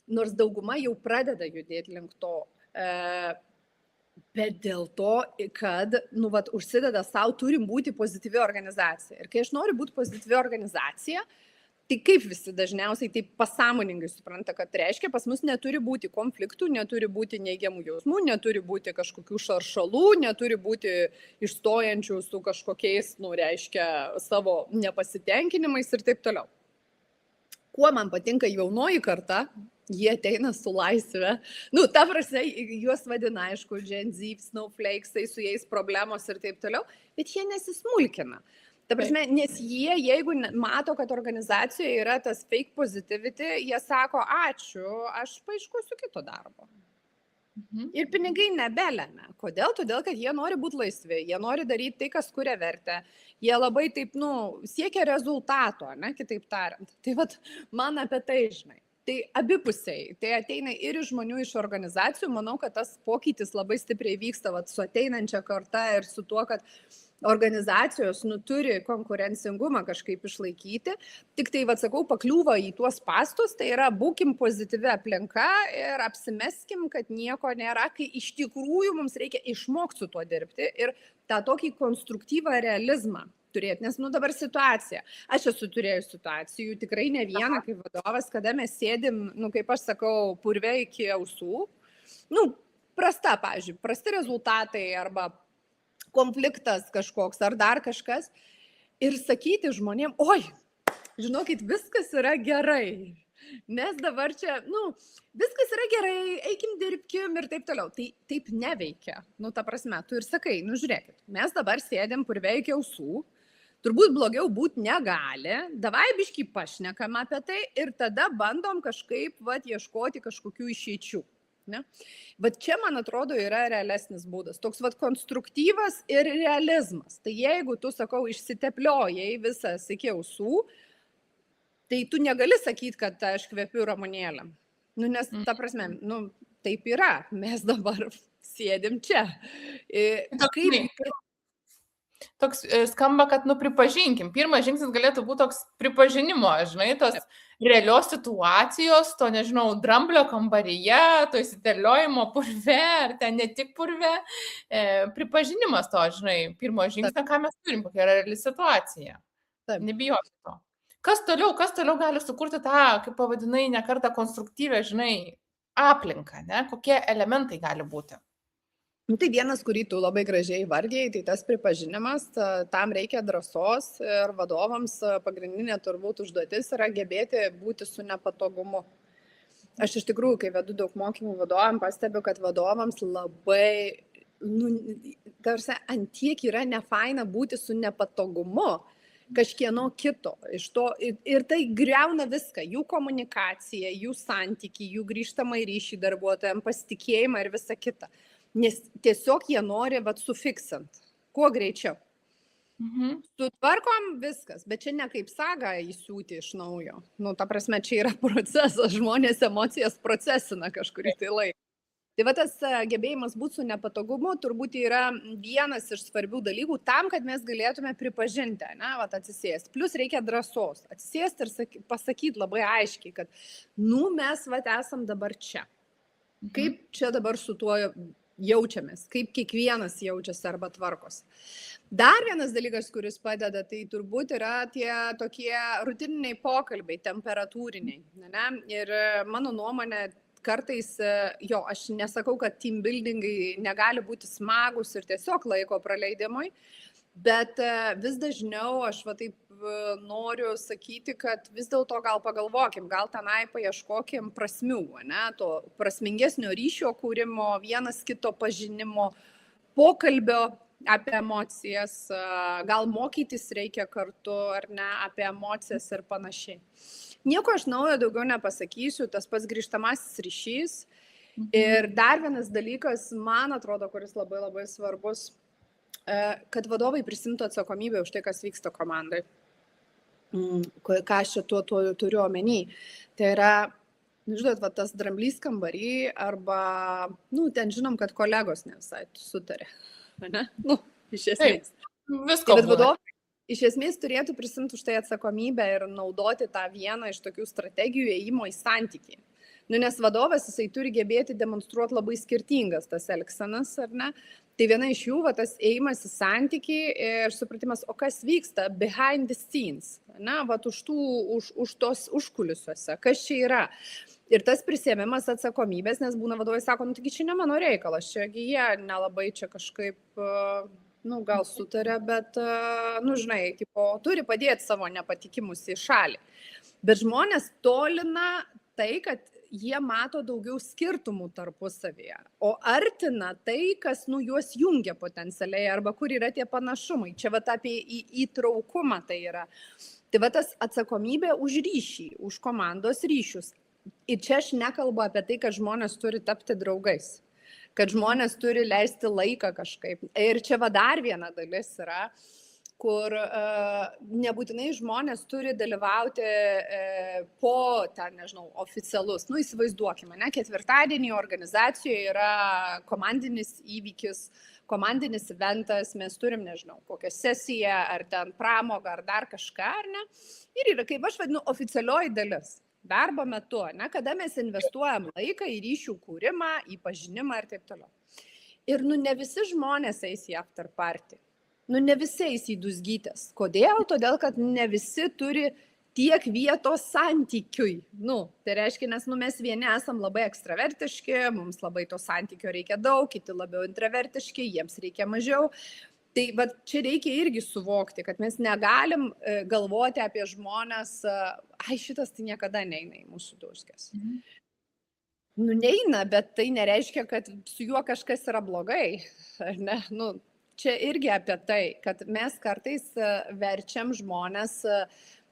nors dauguma jau pradeda judėti link to. Bet dėl to, kad, užsideda savo, turim būti pozityvi organizacija. Ir kai aš noriu būti pozityvi organizacija, tai kaip visi dažniausiai taip pasąmoningai supranta, kad reiškia, pas mus neturi būti konfliktų, neturi būti neigiamų jausmų, neturi būti kažkokių šaršalų, neturi būti išstojančių su kažkokiais, reiškia, savo nepasitenkinimais ir taip toliau. Kuo man patinka jaunoji karta, jie ateina su laisve. Ta prasme, juos vadina, aišku, Gen Z, snowflakesai, su jais problemos ir taip toliau, bet jie nesismulkina. Ta prasme, nes jeigu mato, kad organizacijoje yra tas fake positivity, jie sako, ačiū, aš paieškosiu kito darbo. Ir pinigai nebelemia. Kodėl? Todėl, kad jie nori būti laisvi, jie nori daryti tai, kas kuria vertę. Jie labai taip, siekia rezultato, kitaip tariant. Tai man apie tai, žinai. Tai abipusiai, tai ateina ir iš žmonių, iš organizacijų. Manau, kad tas pokytis labai stipriai vyksta su ateinančia karta ir su tuo, kad organizacijos turi konkurencingumą kažkaip išlaikyti. Tik tai, sakau, pakliūva į tuos spastus, tai yra būkim pozityvi aplinka ir apsimeskim, kad nieko nėra, kai iš tikrųjų mums reikia išmokti su tuo dirbti ir tą tokį konstruktyvą realizmą turėti. Nes dabar situacija. Aš esu turėjus situacijų, tikrai ne vieną kaip vadovas, kada mes sėdim, kaip aš sakau, purve iki ausų. pavyzdžiui, prasti rezultatai arba konfliktas kažkoks ar dar kažkas ir sakyti žmonėm, oi, žinokit, viskas yra gerai. Mes dabar čia, viskas yra gerai, eikim dirbkim ir taip toliau. Tai taip neveikia. Ta prasme, tu ir sakai, žiūrėkit, mes dabar sėdėm purve iki ausų, turbūt blogiau būti negali, davai biškį pašnekam apie tai ir tada bandom kažkaip ieškoti kažkokių išeičių. Ne? Bet čia, man atrodo, yra realesnis būdas. Toks konstruktyvas ir realizmas. Tai jeigu tu, sakau, išsitepliojai visas iki ausų, tai tu negali sakyti, kad aš kvepiu ramunėlėm. Nes, ta prasme, taip yra. Mes dabar sėdim čia. Toks skamba, kad pripažinkim. Pirmas žingsnis galėtų būti toks pripažinimo, žinai, tos realios situacijos, to, nežinau, dramblio kambaryje, to įsiteliojimo purve, ar ten ne tik purve. Pripažinimas to, žinai, pirmo žingsnio, ką mes turim, kokia yra reali situacija. Nebijoti to. Kas toliau gali sukurti tą, kaip pavadinai, nekartą konstruktyvę, žinai, aplinką, ne? Kokie elementai gali būti? Tai vienas, kurį tu labai gražiai vardėjai, tai tas pripažinimas, tam reikia drąsos ir vadovams pagrindinė turbūt užduotis yra gebėti būti su nepatogumu. Aš iš tikrųjų, kai vedu daug mokymų vadovams, pastebiu, kad vadovams labai, ant tiek yra nefaina būti su nepatogumu kažkieno kito. Ir tai griauna viską, jų komunikaciją, jų santykį, jų grįžtamą ryšį darbuotojams, pasitikėjimą ir visą kitą. Nes tiesiog jie nori sufiksant, kuo greičiau. Sutvarkom viskas, bet čia ne kaip sagą įsiūti iš naujo. Ta prasme, čia yra procesas, žmonės emocijas procesina kažkurį tai laiką. Tai tas gebėjimas būti su nepatogumu turbūt yra vienas iš svarbių dalykų tam, kad mes galėtume pripažinti, atsisėsti. Plus reikia drąsos, atsisėsti ir pasakyti labai aiškiai, kad mes esam dabar čia. Kaip čia dabar su tuo jaučiamės, kaip kiekvienas jaučiasi arba tvarkosi. Dar vienas dalykas, kuris padeda, tai turbūt yra tie tokie rutininiai pokalbiai, temperatūriniai. Ne? Ir mano nuomonė, kartais, aš nesakau, kad team buildingai negali būti smagus ir tiesiog laiko praleidimui, bet vis dažniau aš taip noriu sakyti, kad vis dėlto gal pagalvokim, gal tenai paieškokim prasmių, to prasmingesnio ryšio kūrimo, vienas kito pažinimo, pokalbio apie emocijas, gal mokytis reikia kartu ar ne apie emocijas ir panašiai. Nieko aš naujo daugiau nepasakysiu, tas pats grįžtamasis ryšys. Ir dar vienas dalykas, man atrodo, kuris labai labai svarbus, kad vadovai prisimtų atsakomybę už tai, kas vyksta komandai. Ką aš čia tuo turiu omeny. Tai yra, žinot, tas dramblys kambarį arba, ten žinom, kad kolegos ne visai sutarė. Iš esmės. Visko. Bet vadovai iš esmės turėtų prisimti už tai atsakomybę ir naudoti tą vieną iš tokių strategijų ėjimo į santykį. Nes vadovas, jisai turi gebėti demonstruoti labai skirtingas tas elgsenas, ar ne? Tai viena iš jų, tas ėjimas į santykį ir supratimas, o kas vyksta behind the scenes, už tos užkulisiuose, kas čia yra. Ir tas prisėmimas atsakomybės, nes būna vadovai sako, taigi čia ne mano reikalas, čiagi jie nelabai čia kažkaip, gal sutarė, bet, žinai, turi padėti savo nepatikimus į šalį. Bet žmonės tolina tai, kad jie mato daugiau skirtumų tarpusavyje, o artina tai, kas juos jungia potencialiai arba kur yra tie panašumai. Čia apie įtraukumą tai yra. Tai tas atsakomybė už ryšį, už komandos ryšius. Ir čia aš nekalbu apie tai, kad žmonės turi tapti draugais, kad žmonės turi leisti laiką kažkaip. Ir čia dar viena dalis yra, kur nebūtinai žmonės turi dalyvauti po, oficialus. Įsivaizduokime, ketvirtadienį organizacijoje yra komandinis įvykis, komandinis eventas, mes turim, kokią sesiją, ar ten pramogą, ar dar kažką, ar ne. Ir yra, kaip aš vadinu, oficialioji dalis. Darbo metu, kada mes investuojam laiką į ryšių kūrimą, į pažinimą ir taip toliau. Ir ne visi žmonės eis į after party. Ne visi eis į dusgytės. Kodėl? Todėl, kad ne visi turi tiek vietos santykiui. Tai reiškia, nes mes vieni esam labai ekstravertiški, mums labai to santykio reikia daug, kiti labiau intravertiški, jiems reikia mažiau. Tai čia reikia irgi suvokti, kad mes negalim galvoti apie žmonės, šitas tai niekada neina į mūsų duškės. Neina, bet tai nereiškia, kad su juo kažkas yra blogai. Ar ne? Čia irgi apie tai, kad mes kartais verčiam žmonės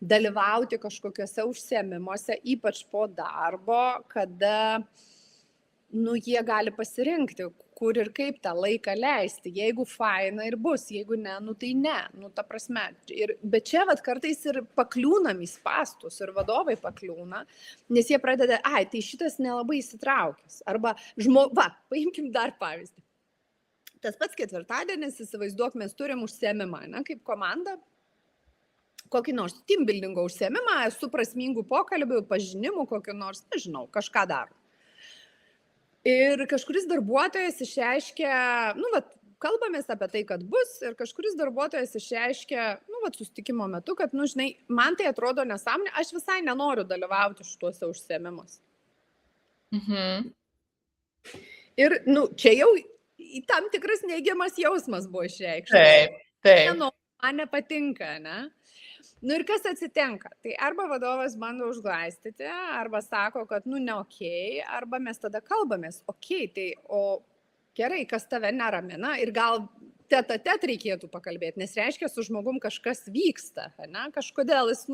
dalyvauti kažkokiuose užsiėmimuose, ypač po darbo, kada jie gali pasirinkti, kur ir kaip tą laiką leisti. Jeigu faina ir bus, jeigu ne, tai ne. Ta prasme. Bet čia kartais ir pakliūnam į spastus ir vadovai pakliūna, nes jie pradeda, tai šitas nelabai įsitraukęs. Arba paimkim dar pavyzdį. Tas pats ketvirtadienis, įsivaizduok, mes turim užsiėmimą, kaip komanda, kokį nors team buildingo užsiėmimą, su prasmingų pokalbių, pažinimų, kokį nors, nežinau, kažką daro. Ir kažkuris darbuotojas išreiškia, kalbamės apie tai, kad bus, ir kažkuris darbuotojas išreiškia, susitikimo metu, kad, žinai, man tai atrodo nesąmonė, aš visai nenoriu dalyvauti šituose užsiėmimuose. Ir, čia jau tam tikras neigiamas jausmas buvo išreikštas. Taip. Man nepatinka, ne? Ir kas atsitinka? Tai arba vadovas bando užglaistyti, arba sako, kad ne okei, arba mes tada kalbamės, okei, tai gerai, kas tave neramina ir gal tet reikėtų pakalbėti, nes reiškia, su žmogum kažkas vyksta, ne? Kažkodėl jis,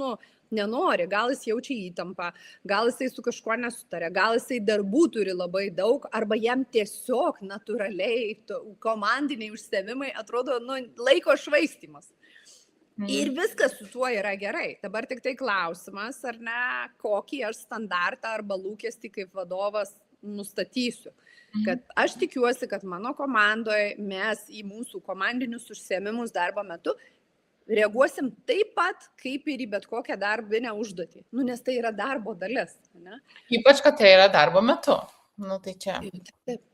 nenori, gal jis jaučia įtampą, gal jisai su kažkuo nesutarė, gal jisai darbų turi labai daug, arba jam tiesiog natūraliai komandiniai užsiėmimai atrodo, laiko švaistymas. Ir viskas su tuo yra gerai. Dabar tik tai klausimas, ar ne, kokį aš standartą arba lūkestį kaip vadovas nustatysiu. Kad aš tikiuosi, kad mano komandoje mes į mūsų komandinius užsiėmimus darbo metu reaguosim taip pat, kaip ir į bet kokią darbinę užduotį. Nes tai yra darbo dalis. Ne? Ypač, kad tai yra darbo metu. Tai čia. Taip.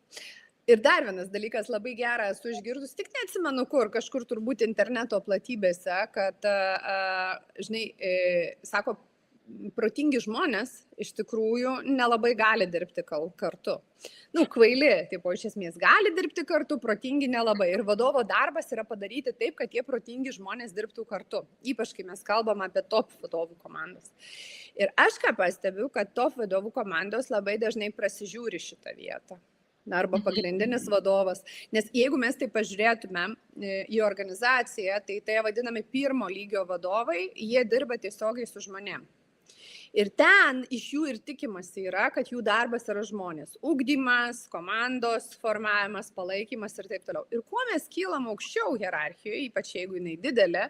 Ir dar vienas dalykas, labai gerą esu išgirdus, tik neatsimenu kur, kažkur turbūt interneto platybėse, kad, žinai, sako, protingi žmonės iš tikrųjų nelabai gali dirbti kartu. Kvaili, iš esmės gali dirbti kartu, protingi nelabai. Ir vadovo darbas yra padaryti taip, kad tie protingi žmonės dirbtų kartu. Ypač, kai mes kalbam apie top vadovų komandas. Ir aš ką pastebiu, kad top vadovų komandos labai dažnai prasižiūri šitą vietą. Arba pagrindinis vadovas. Nes jeigu mes tai pažiūrėtumėm į organizaciją, tai vadinami pirmo lygio vadovai, jie dirba tiesiogiai su žmonėm. Ir ten iš jų ir tikimasi yra, kad jų darbas yra žmonės. Ugdymas, komandos formavimas, palaikymas ir taip toliau. Ir kuo mes kylam aukščiau hierarchijoje, ypač jeigu jinai didelė,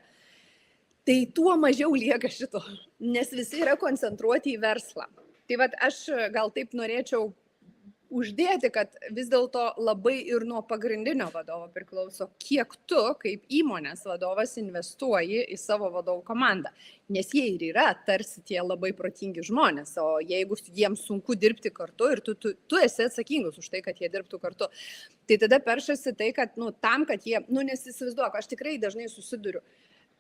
tai tuo mažiau lieka šito, nes visi yra koncentruoti į verslą. Tai aš gal taip norėčiau uždėti, kad vis dėlto labai ir nuo pagrindinio vadovo priklauso, kiek tu kaip įmonės vadovas investuoji į savo vadovų komandą. Nes jie ir yra tarsi tie labai protingi žmonės, o jeigu jiems sunku dirbti kartu ir tu esi atsakingas už tai, kad jie dirbtų kartu, tai tada peršasi tai, kad tam, kad jie, nesįsivaizduok, aš tikrai dažnai susiduriu.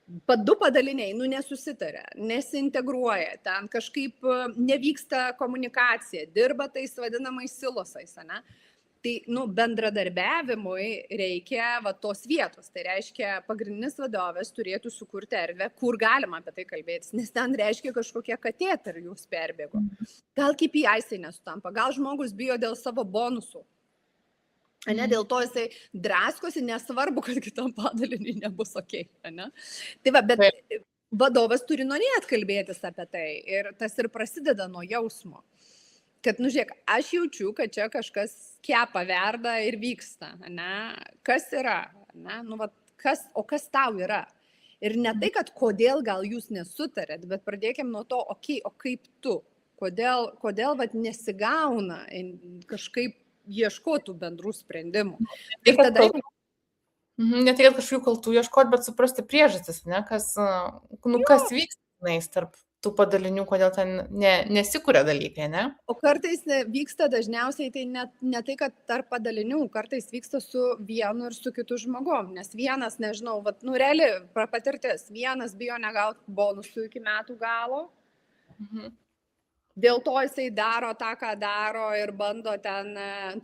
Du padaliniai, nesusitarė, nesintegruoja, ten kažkaip nevyksta komunikacija, dirba tais vadinamais silosais, ne? Tai, bendradarbiavimui reikia tos vietos, tai reiškia, pagrindinis vadovas turėtų sukurti erdvę, kur galima apie tai kalbėtis, nes ten reiškia kažkokie katė tarp jūs perbėgo. Gal KPIs nesutampa, gal žmogus bijo dėl savo bonusų. Ne, dėl to jisai draskosi, nesvarbu, kad kitam padaliniui nebus okei. Tai bet vadovas turi norėti kalbėtis apie tai ir tas ir prasideda nuo jausmo. Kad, žiūrėk, aš jaučiu, kad čia kažkas kepa verda ir vyksta. Ne? Kas yra? Ne? Kas tau yra? Ir ne tai, kad kodėl gal jūs nesutarėt, bet pradėkim nuo to, o kaip tu? Kodėl nesigauna kažkaip ieškotų bendrų sprendimų. Ir tada... Ne tai, kad kažkokių kaltų ieškoti, bet suprasti priežastis, ne? Kas vyksta tarp tų padalinių, kodėl ten nesikuria dalykai, ne? O kartais vyksta dažniausiai tai ne tai, kad tarp padalinių, kartais vyksta su vienu ir su kitu žmogom, nes vienas, nežinau, reali patirtis, vienas bijo negauti bonusų iki metų galo, Mhm. Dėl to jisai daro tą, ką daro ir bando ten,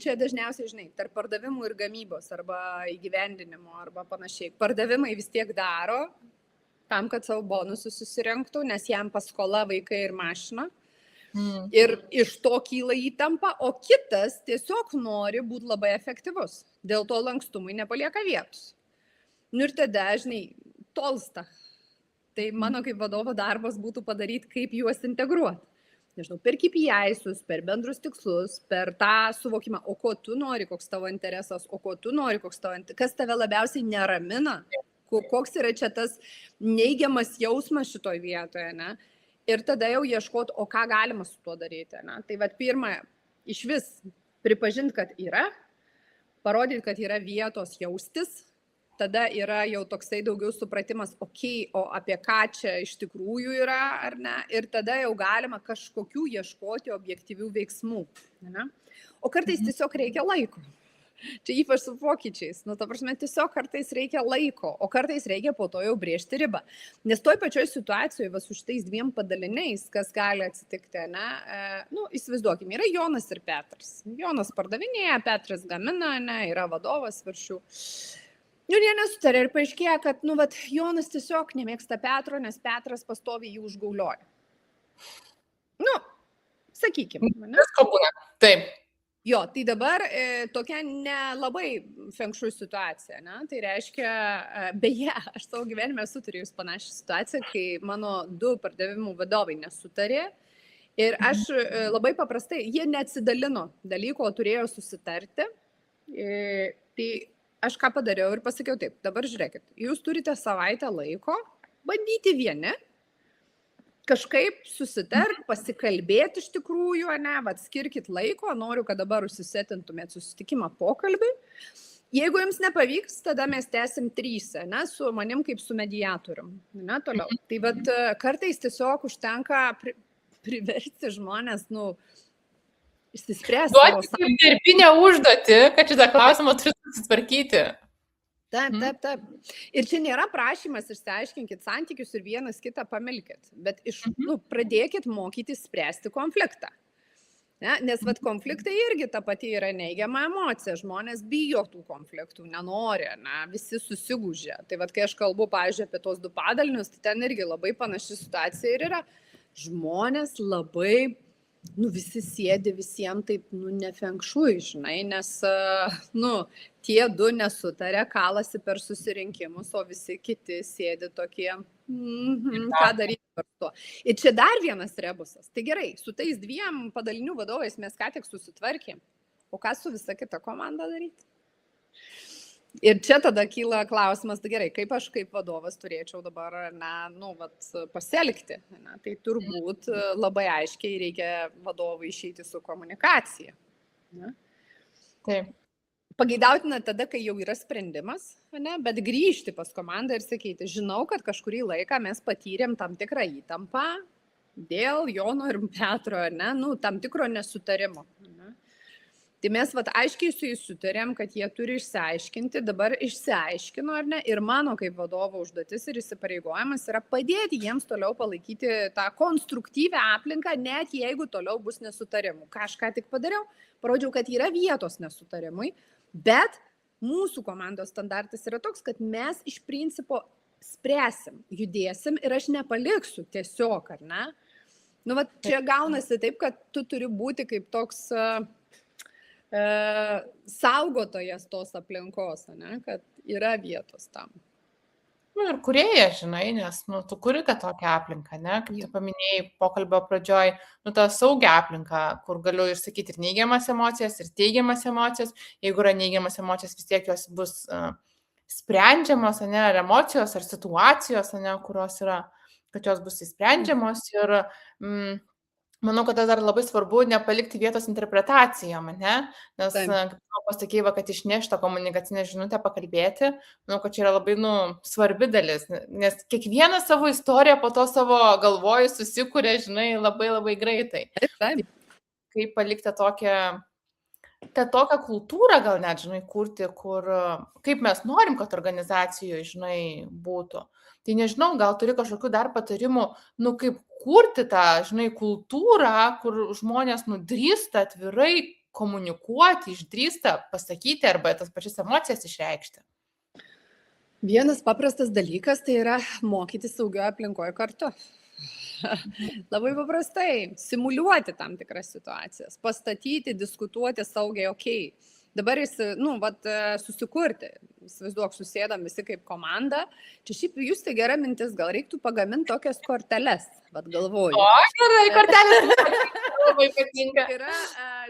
čia dažniausiai, žinai, tarp pardavimų ir gamybos arba įgyvendinimo arba panašiai. Pardavimai vis tiek daro tam, kad savo bonusus susirinktų, nes jam paskola vaikai ir mašina. Ir iš to kyla įtampa, o kitas tiesiog nori būti labai efektyvus. Dėl to lankstumui nepalieka vietos. Nu ir tada, žinai, tolsta. Tai mano kaip vadovo darbas būtų padaryti, kaip juos integruoti. Nežinau, per KPI-sus, per bendrus tikslus, per tą suvokimą, o ko tu nori, koks tavo interesas, o ko tu nori, kas tave labiausiai neramina, koks yra čia tas neigiamas jausmas šitoj vietoje, ne? Ir tada jau ieškoti, o ką galima su tuo daryti, ne? Tai vat pirma, iš vis pripažinti, kad yra, parodyti, kad yra vietos jaustis, tada yra jau toksai daugiau supratimas, o apie ką čia iš tikrųjų yra, ar ne, ir tada jau galima kažkokių ieškoti objektyvių veiksmų. Ne? O kartais tiesiog reikia laiko. Čia ypač su pokyčiais. Nu, ta prasme, tiesiog kartais reikia laiko, o kartais reikia po to jau brėžti ribą. Nes toj pačioj situacijoje, va su šitais dviem padaliniais, kas gali atsitikti, ne, nu, įsivaizduokim, yra Jonas ir Petras. Jonas pardavinėja, Petras gamina, ne, yra vadovas viršų. Ir jie nesutarė ir paaiškėjo, kad, nu, vat, Jonas tiesiog nemėgsta Petro, nes Petras pastoviai jį užgaulioja. Nu, sakykime. Visko būna. Taip. Jo, tai dabar tokia nelabai feng shui situacija, ne? Tai reiškia, beje, aš savo gyvenime esu turėjus panašią situaciją, kai mano 2 pardavimų vadovai nesutarė ir aš labai paprastai, jie neatsidalino dalyko, turėjo susitarti. Tai aš ką padariau ir pasakiau taip, dabar žiūrėkit, jūs turite savaitę laiko bandyti vieni, kažkaip susitarti, pasikalbėti iš tikrųjų, ne, vat skirkit laiko, noriu, kad dabar užsisetintumėt susitikimą pokalbį. Jeigu jums nepavyks, tada mes tęsim 3, ne, su manim kaip su mediatorium, ne, toliau. Tai vat kartais tiesiog užtenka priversti žmonės, nu, išsispręsti. Duoti kaip darbinę užduotį, kad šitą klausimą turi susitvarkyti. Taip. Ir čia nėra prašymas, išsiaiškinkit santykius ir vienas kitą pamelkit, bet pradėkit mokytis spręsti konfliktą. Ne? Nes vat konfliktai irgi ta pati yra neigiama emocija, žmonės bijo tų konfliktų, nenori, ne? Visi susigūžia. Tai vat kai aš kalbu, pavyzdžiui, apie tos 2 padalinius, tai ten irgi labai panaši situacija ir yra. Žmonės labai, nu, visi sėdi visiems taip, nu, ne feng shui, žinai, nes, nu, tie 2 nesutarė, kalasi per susirinkimus, o visi kiti sėdi tokie, ką daryti per to. Ir čia dar vienas rebusas. Tai gerai, su tais 2 padalinių vadovais mes ką tik susitvarkėm, o ką su visa kita komanda daryti? Ir čia tada kyla klausimas, tai gerai, kaip aš kaip vadovas turėčiau dabar, na, nu, vat, pasielgti. Na, tai turbūt labai aiškiai reikia vadovui išeiti su komunikacija. Na. Taip. Pageidautina tada, kai jau yra sprendimas, ne, bet grįžti pas komandą ir sakyti, žinau, kad kažkurį laiką mes patyrėm tam tikrą įtampą dėl Jono ir Petro, ne, nu, tam tikro nesutarimo. Ne. Tai mes vat, aiškiai su jais sutarėm, kad jie turi išsiaiškinti, dabar išsiaiškino, ar ne, ir mano kaip vadovo užduotis ir įsipareigojimas yra padėti jiems toliau palaikyti tą konstruktyvę aplinką, net jeigu toliau bus nesutarimų. Ką aš ką tik padariau, parodžiau, kad yra vietos nesutarimui, bet mūsų komandos standartas yra toks, kad mes iš principo spręsim, judėsim ir aš nepaliksiu tiesiog, ar ne? Nu, vat, čia gaunasi taip, kad tu turi būti kaip toks saugotojas tos aplinkos, ne? Kad yra vietos tam. Nu, ir kūrėja, žinai, nes, nu, tu kuri tą tokią aplinką, ne? Kaip tu paminėjai pokalbio pradžioj, nu, tą saugią aplinką, kur galiu išsakyti ir neigiamas emocijas, ir teigiamas emocijas. Jeigu yra neigiamas emocijas, vis tiek jos bus sprendžiamos, ne, ar emocijos, ar situacijos, ne, kurios yra, kad jos bus įsprendžiamos. Ir manau, kad dar labai svarbu nepalikti vietos interpretacijom, ne? Nes, kaip pasakėjai, kad išnešti tą komunikacinę žinutę pakalbėti, manau, kad čia yra labai, nu, svarbi dalis, nes kiekvienas savo istoriją po to savo galvoj susikuria, žinai, labai labai greitai. Taip. Kaip palikti tokią kultūrą gal net, žinai, kurti, kur, kaip mes norim, kad organizacijoje, žinai, būtų. Tai nežinau, gal turi kažkokių dar patarimų, nu, kaip kurti tą, žinai, kultūrą, kur žmonės drįsta atvirai komunikuoti, išdrįsta pasakyti arba tas pačias emocijas išreikšti? Vienas paprastas dalykas tai yra mokytis saugioje aplinkoje kartu. Labai paprastai simuliuoti tam tikras situacijas, pastatyti, diskutuoti saugiai, okei. Dabar susikurti, įsivaizduok, susėdam visi kaip komanda. Čia šiaip jūs tai gera mintis, gal reiktų pagaminti tokias korteles, bet galvoju. O, gerai, kortelės labai patinka. Yra,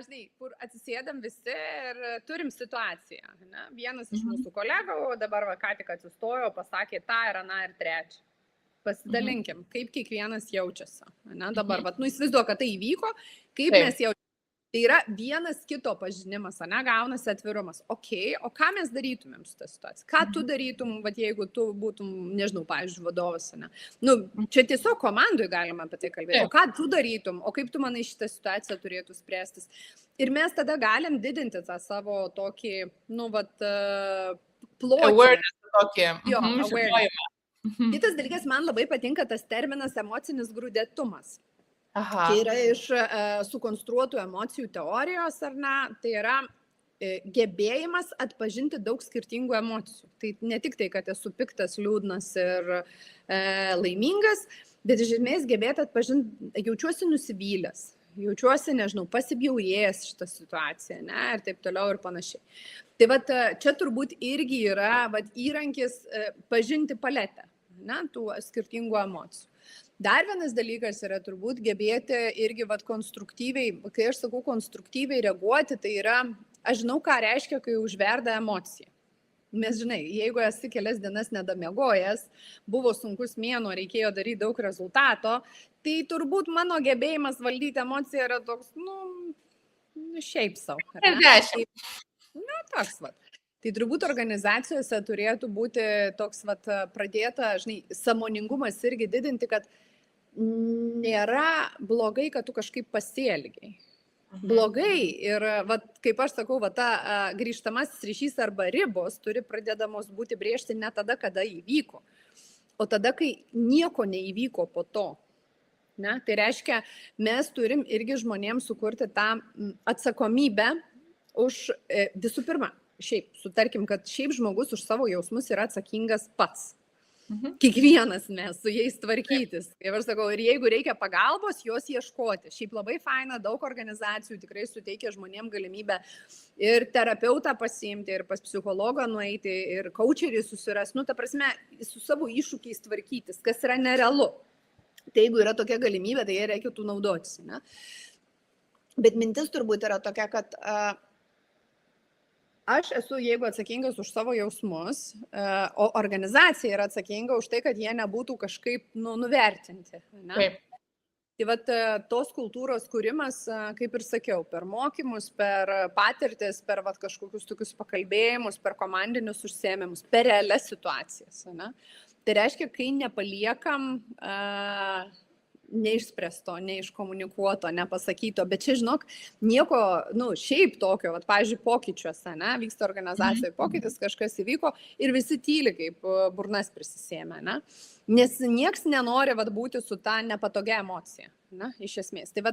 žinai, kur atsisėdam visi ir turim situaciją. Ne? Vienas iš mūsų kolegų dabar ką tik atsistojo, pasakė tą ir aną ir trečią. Pasidalinkim, kaip kiekvienas jaučiasi. Ne? Dabar, įsivaizduok, kad tai įvyko, kaip mes jaučiamės. Tai yra vienas kito pažinimas, gaunasi atvirumas. Okay, o ką mes darytumėm šitą situaciją? Ką tu darytum, jeigu tu būtum, nežinau, pavyzdžiui, vadovas, ne? Čia tiesiog komandui galima apie tai kalbėti. O ką tu darytum? O kaip tu manai šitą situaciją turėtų spręstis? Ir mes tada galim didinti tą savo tokį, plotį. Awareness tokį. Jo, awareness. Kitas dalykas, man labai patinka tas terminas emocinis grūdėtumas. Aha. Tai yra iš sukonstruotų emocijų teorijos, ar ne? Tai yra gebėjimas atpažinti daug skirtingų emocijų. Tai ne tik tai, kad esu piktas, liūdnas ir laimingas, bet iš esmės gebėti atpažinti, jaučiuosi nusivylęs, jaučiuosi, nežinau, pasibjaurėjęs šitą situaciją, ne? Ir taip toliau ir panašiai. Tai čia turbūt irgi yra įrankis pažinti paletę, ne? Tų skirtingų emocijų. Dar vienas dalykas yra turbūt gebėti irgi konstruktyviai, kai aš sakau konstruktyviai reaguoti, tai yra, aš žinau, ką reiškia, kai užverda emocija. Mes žinai, jeigu esi kelias dienas nedamiegojęs, buvo sunkus mėnuo, reikėjo daryti daug rezultato, tai turbūt mano gebėjimas valdyti emociją yra toks, šiaip savo. Toks Tai turbūt organizacijose turėtų būti toks pradėta, žinai, sąmoningumas irgi didinti, kad nėra blogai, kad tu kažkaip pasielgiai. Blogai ir, kaip aš sakau, ta grįžtamasis ryšys arba ribos turi pradedamos būti brėžti ne tada, kada įvyko, o tada, kai nieko neįvyko po to. Ne? Tai reiškia, mes turim irgi žmonėms sukurti tą atsakomybę už visų pirma. Šiaip, sutarkim, kad šiaip žmogus už savo jausmus yra atsakingas pats. Kiekvienas mes su jais tvarkytis. Ir aš sakau, ir jeigu reikia pagalbos, jos ieškoti. Šiaip labai faina, daug organizacijų tikrai suteikia žmonėm galimybę ir terapeutą pasiimti, ir pas psichologą nueiti, ir coacherį susiras. Ta prasme, su savo iššūkiais tvarkytis, kas yra nerealu. Tai jeigu yra tokia galimybė, tai reikia tų naudotis. Ne? Bet mintis turbūt yra tokia, kad aš esu, jeigu atsakingas už savo jausmus, o organizacija yra atsakinga už tai, kad jie nebūtų kažkaip nuvertinti. Ne? Taip. Tai tos kultūros kūrimas, kaip ir sakiau, per mokymus, per patirtis, per kažkokius tokius pakalbėjimus, per komandinius užsiėmimus, per realias situacijas. Ne? Tai reiškia, kai nepaliekam neišspręsto, neiškomunikuoto, nepasakyto, bet čia, žinok, nieko, šiaip tokio, pavyzdžiui, pokyčiuose, ne, vyksta organizacijoje pokytis, kažkas įvyko ir visi tyli, kaip burnas prisisėmė, ne, nes nieks nenori būti su ta nepatogia emocija, ne, iš esmės. Tai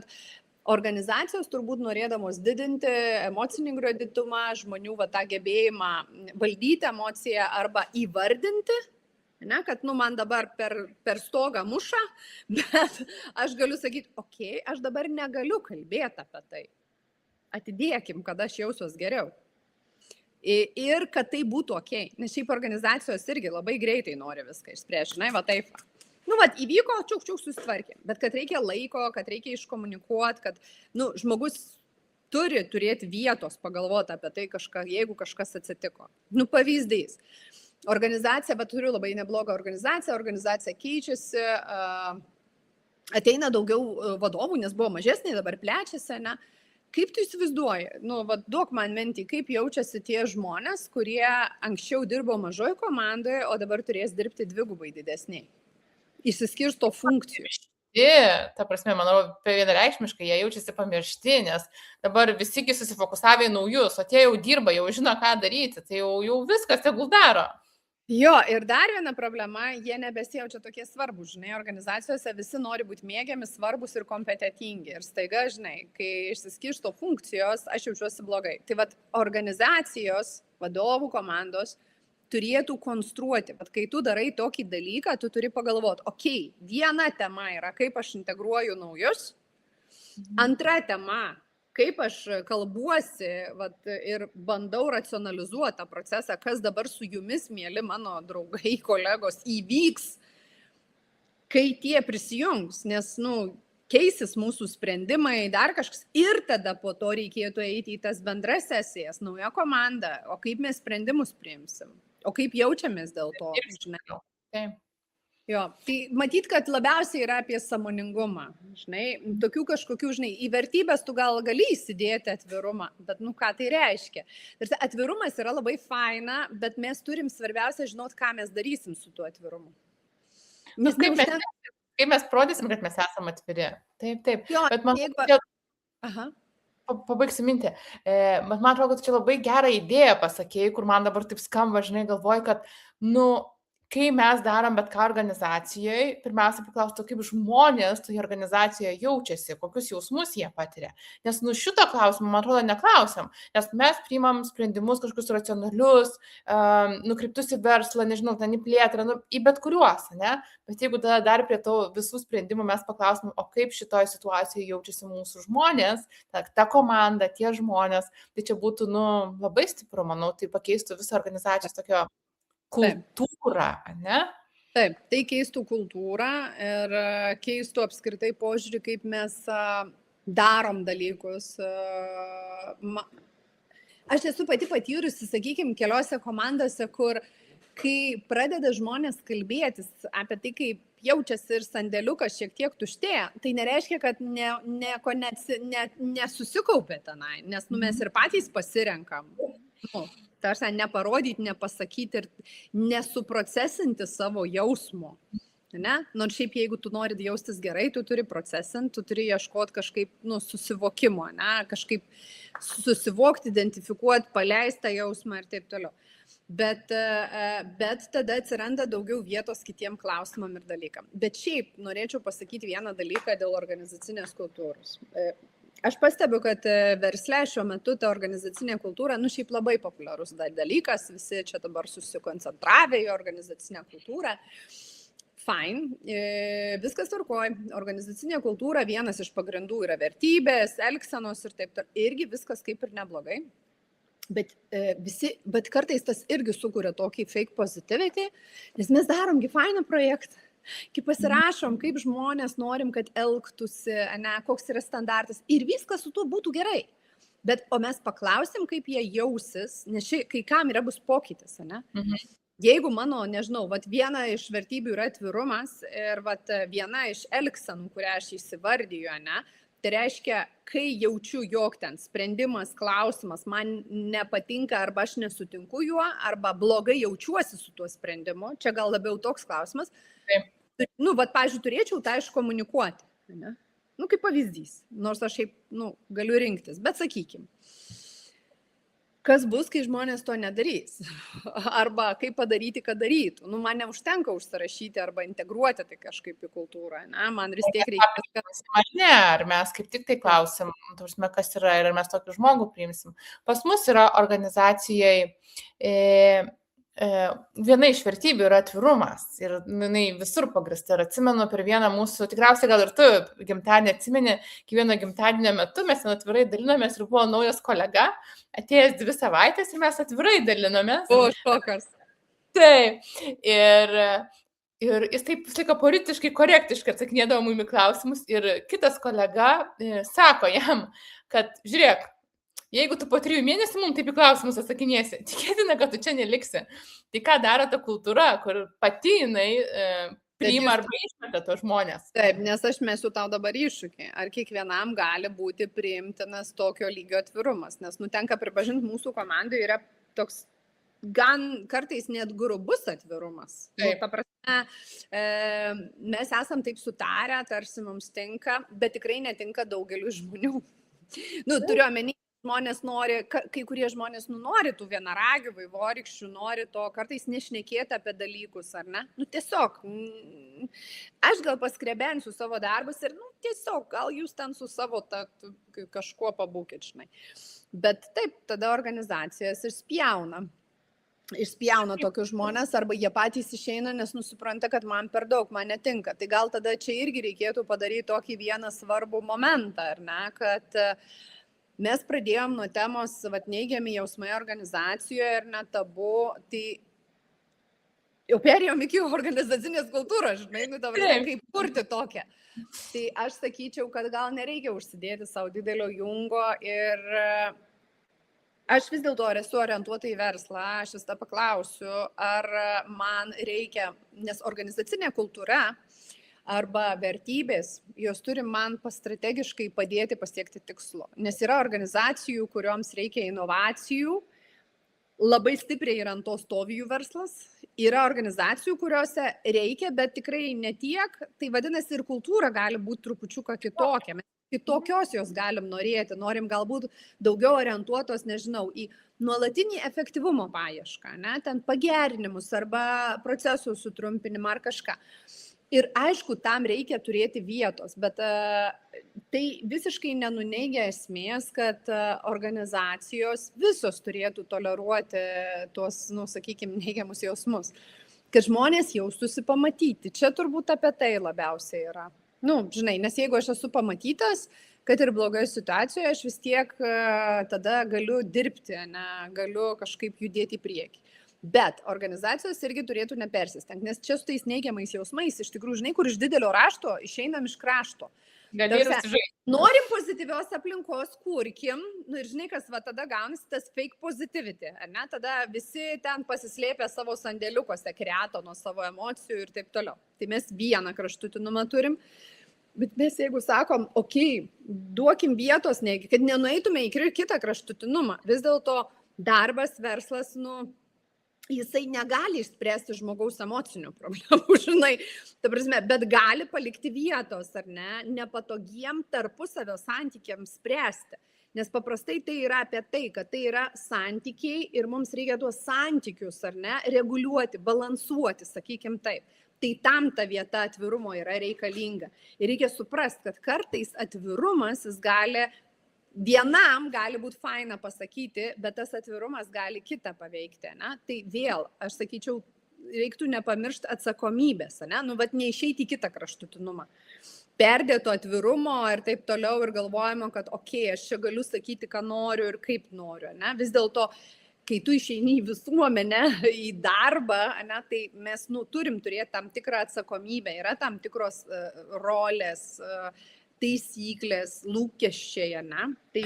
organizacijos turbūt norėdamos didinti emocinį grūdėtumą, žmonių tą gebėjimą valdyti emociją arba įvardinti, ne, kad man dabar per stogą muša, bet aš galiu sakyti, okei, aš dabar negaliu kalbėti apie tai. Atidėkim, kada aš jausiuos geriau. Ir kad tai būtų okei. Nes šiaip organizacijos irgi labai greitai nori viską išspręsti. Žinai, taip. Įvyko, čiuk susitvarkėm. Bet kad reikia laiko, kad reikia iškomunikuoti, kad žmogus turi turėti vietos pagalvoti apie tai, jeigu kažkas atsitiko. Pavyzdys. Organizacija, bet turiu labai neblogą organizacija keičiasi, ateina daugiau vadovų, nes buvo mažesnė, dabar plečiasi, ne? Kaip tu įsivaizduoji? Duok man mintį, kaip jaučiasi tie žmonės, kurie anksčiau dirbo mažoje komandoje, o dabar turės dirbti dvigubai didesniai. Išsiskirsto funkcijų. Ta prasme, manau, vienareikšmiškai jie jaučiasi pamiršti, nes dabar visi susifokusavę į naujus, o tie jau dirba, jau žino, ką daryti, tai jau viskas tegul daro. Jo, ir dar viena problema, jie nebesijaučia tokie svarbus, žinai, organizacijose visi nori būti mėgiami, svarbus ir kompetitingi. Ir staiga, žinai, kai išsiskirsto funkcijos, aš jaučiuosi blogai. Tai vad organizacijos, vadovų komandos turėtų konstruoti, kad kai tu darai tokį dalyką, tu turi pagalvoti, okei, viena tema yra, kaip aš integruoju naujus, antra tema, kaip aš kalbuosi ir bandau racionalizuoti tą procesą, kas dabar su jumis, mėly mano draugai, kolegos, įvyks, kai tie prisijungs, nes, keisis mūsų sprendimai, dar kažkas. Ir tada po to reikėtų eiti į tas bendras sesijas, nauja komanda, o kaip mes sprendimus priimsim, o kaip jaučiamės dėl to. Žinai. Taip. Jo, tai matyt, kad labiausiai yra apie sąmoningumą, žinai, tokių kažkokių, žinai, į vertybės tu gal gali įsidėti atvirumą, bet ką tai reiškia. Ir atvirumas yra labai faina, bet mes turim svarbiausia žinot, ką mes darysim su tuo atvirumu. Kaip mes parodysim, kad mes esame atviri. Taip. Jo, bet man pabaigsiu mintį. Bet man atrodo, kad čia labai gerą idėją pasakėjai, kur man dabar taip skamba, žinai, galvoju, kad, kai mes darom bet ką organizacijoje, pirmiausia paklausti, kaip žmonės toje organizacijoje jaučiasi, kokius jausmus jie patiria. Nes šito klausimą, man atrodo, neklausiam, nes mes priimam sprendimus kažkokius racionalius, nukreiptus į verslą, nežinau, ten į plėtrą, į bet kuriuos, ne? Bet jeigu dar prie to visų sprendimų mes paklausim, o kaip šitoje situacijoje jaučiasi mūsų žmonės, ta komanda, tie žmonės, tai čia būtų, labai stipru, manau, tai pakeistų visą organizacijos tokio kultūrą, ne? Taip, tai keistų kultūrą ir keistų apskritai požiūrį, kaip mes darom dalykus. Aš esu pati patyrusi, sakykime, keliose komandose, kur kai pradeda žmonės kalbėtis apie tai, kaip jaučiasi ir sandėliukas šiek tiek tuštėja, tai nereiškia, kad nieko nesusikaupė tenai, nes mes ir patys pasirenkam. Tarsi neparodyti, nepasakyti ir nesuprocesinti savo jausmo. Ne? Nors šiaip jeigu tu nori jaustis gerai, tu turi procesinti, tu turi ieškoti kažkaip susivokimo, ne? Kažkaip susivokti, identifikuoti, paleisti tą jausmą ir taip toliau. Bet tada atsiranda daugiau vietos kitiem klausimam ir dalykam. Bet šiaip norėčiau pasakyti vieną dalyką dėl organizacinės kultūros. Aš pastebiu, kad versle šiuo metu ta organizacinė kultūra, šiaip labai populiarus dalykas, visi čia dabar susikoncentravę į organizacinę kultūrą. Fine, viskas tvarkoj. Organizacinė kultūra, vienas iš pagrindų yra vertybės, elgsenos ir taip toliau. Irgi viskas kaip ir neblogai. Bet kartais tas irgi sukuria tokį fake positivity, nes mes daromgi fainą projektą. Kai pasirašom, kaip žmonės norim, kad elgtųsi, koks yra standartas ir viskas su tuo būtų gerai. O mes paklausim, kaip jie jausis, nes kai kam yra bus pokytis, ne? Jeigu mano, nežinau, viena iš vertybių yra atvirumas ir viena iš elgsenų, kurią aš įsivardiju, ne? Tai reiškia, kai jaučiu, jog ten sprendimas, klausimas man nepatinka arba aš nesutinku juo, arba blogai jaučiuosi su tuo sprendimu, čia gal labiau toks klausimas, pavyzdžiui, turėčiau tą iškomunikuoti, ne? Kaip pavyzdys, nors aš šiaip, galiu rinktis, bet sakykim, kas bus, kai žmonės to nedarys, arba kaip padaryti, kad darytų, man neužtenka užsirašyti arba integruoti tai kažkaip į kultūrą, ne? Man vis tiek reikia. Ne, ar mes kaip tik tai klausim, kas yra ir mes tokį žmogų priimsim. Pas mus yra organizacijai viena iš vertybių yra atvirumas ir jinai visur pagrįsta. Ir atsimenu per vieną mūsų, tikriausiai gal ir tu gimtadienį atsimeni, kiekvieno gimtadienio metu mes ten atvirai dalinomės ir buvo naujas kolega, atėjęs 2 savaitės ir mes atvirai dalinomės. O, šokas. Taip. Ir jis taip visą laiką politiškai korektiškai atsakinėdavo mum į klausimus ir kitas kolega sako jam, kad žiūrėk, jeigu tu po 3 mėnesių mums taip į klausimus atsakinėsi, tikėtina, kad tu čia neliksi. Tai ką daro ta kultūra, kur pati jinai priima arba išmeta tos žmonės? Taip, nes aš mesiu tau dabar iššūkį. Ar kiekvienam gali būti priimtinas tokio lygio atvirumas? Nes tenka pripažinti, mūsų komandai yra toks gan kartais net grubus atvirumas. Ta prasme, mes esam taip sutarę, tarsi mums tinka, bet tikrai netinka daugeliu žmonių. Turiu omeny, žmonės nori, kai kurie žmonės nori tų vienaragių, vaivorykščių, nori to kartais nešnekėti apie dalykus, ar ne? Tiesiog, aš gal paskrebensiu savo darbus ir, tiesiog, gal jūs ten su savo kažkuo pabūkit, žinai. Bet taip, tada organizacijas išspjauna tokius žmonės, arba jie patys išeina, nes supranta, kad man per daug, man netinka. Tai gal tada čia irgi reikėtų padaryti tokį vieną svarbų momentą, ar ne, kad mes pradėjom nuo temos neigiami jausmai organizacijoje ir net tabu, tai jau perėjom iki organizacinės kultūros, žinai, kaip kurti tokią. Tai aš sakyčiau, kad gal nereikia užsidėti savo didelio jungo ir aš vis dėlto esu orientuota į verslą, aš vis tą paklausiu, ar man reikia, nes organizacinė kultūra arba vertybės, jos turi man strategiškai padėti pasiekti tikslo. Nes yra organizacijų, kurioms reikia inovacijų, labai stipriai ir ant to stovi jų verslas. Yra organizacijų, kuriuose reikia, bet tikrai ne tiek. Tai vadinasi, ir kultūra gali būti trupučiuką kitokia. Mes kitokios jos galim norėti, norim galbūt daugiau orientuotos, nežinau, į nuolatinį efektyvumo paiešką, ten pagerinimus arba procesų sutrumpinimą ar kažką. Ir aišku, tam reikia turėti vietos, bet tai visiškai nenuneigia esmės, kad organizacijos visos turėtų toleruoti tuos, sakykime, neigiamus jausmus. Kad žmonės jaustųsi pamatyti. Čia turbūt apie tai labiausiai yra. Žinai, nes jeigu aš esu pamatytas, kad ir blogoje situacijoje, aš vis tiek tada galiu dirbti, galiu kažkaip judėti į priekį. Bet organizacijos irgi turėtų nepersistengti, nes čia su tais neigiamais jausmais, iš tikrųjų, žinai, kur iš didelio rašto išeinam iš krašto. Norim pozityvios aplinkos, kurkim, ir žinai, kas tada gaunasi tas fake positivity, ne? Tada visi ten pasislėpia savo sandėliukose, kreato nuo savo emocijų ir taip toliau. Tai mes vieną kraštutinumą turim, bet mes jeigu sakom, duokim vietos, kad nenueitume į kitą kraštutinumą, vis dėlto darbas, verslas, jisai negali išspręsti žmogaus emocinių problemų, žinai, ta prasme, bet gali palikti vietos, ar ne, nepatogiem tarpusavio santykiams spręsti. Nes paprastai tai yra apie tai, kad tai yra santykiai ir mums reikia tuos santykius, ar ne, reguliuoti, balansuoti, sakykim taip. Tai tam ta vieta atvirumo yra reikalinga. Ir reikia suprasti, kad kartais atvirumas jis vienam gali būti faina pasakyti, bet tas atvirumas gali kitą paveikti. Tai vėl, aš sakyčiau, reiktų nepamiršti atsakomybės, neišeiti į kitą kraštutinumą. Perdėto atvirumo ir taip toliau ir galvojimo, kad aš čia galiu sakyti, ką noriu ir kaip noriu. Vis dėlto, kai tu išeini į visuomenę, į darbą, tai mes turim turėti tam tikrą atsakomybę, yra tam tikros rolės, taisyklės, lūkesčiai, Tai,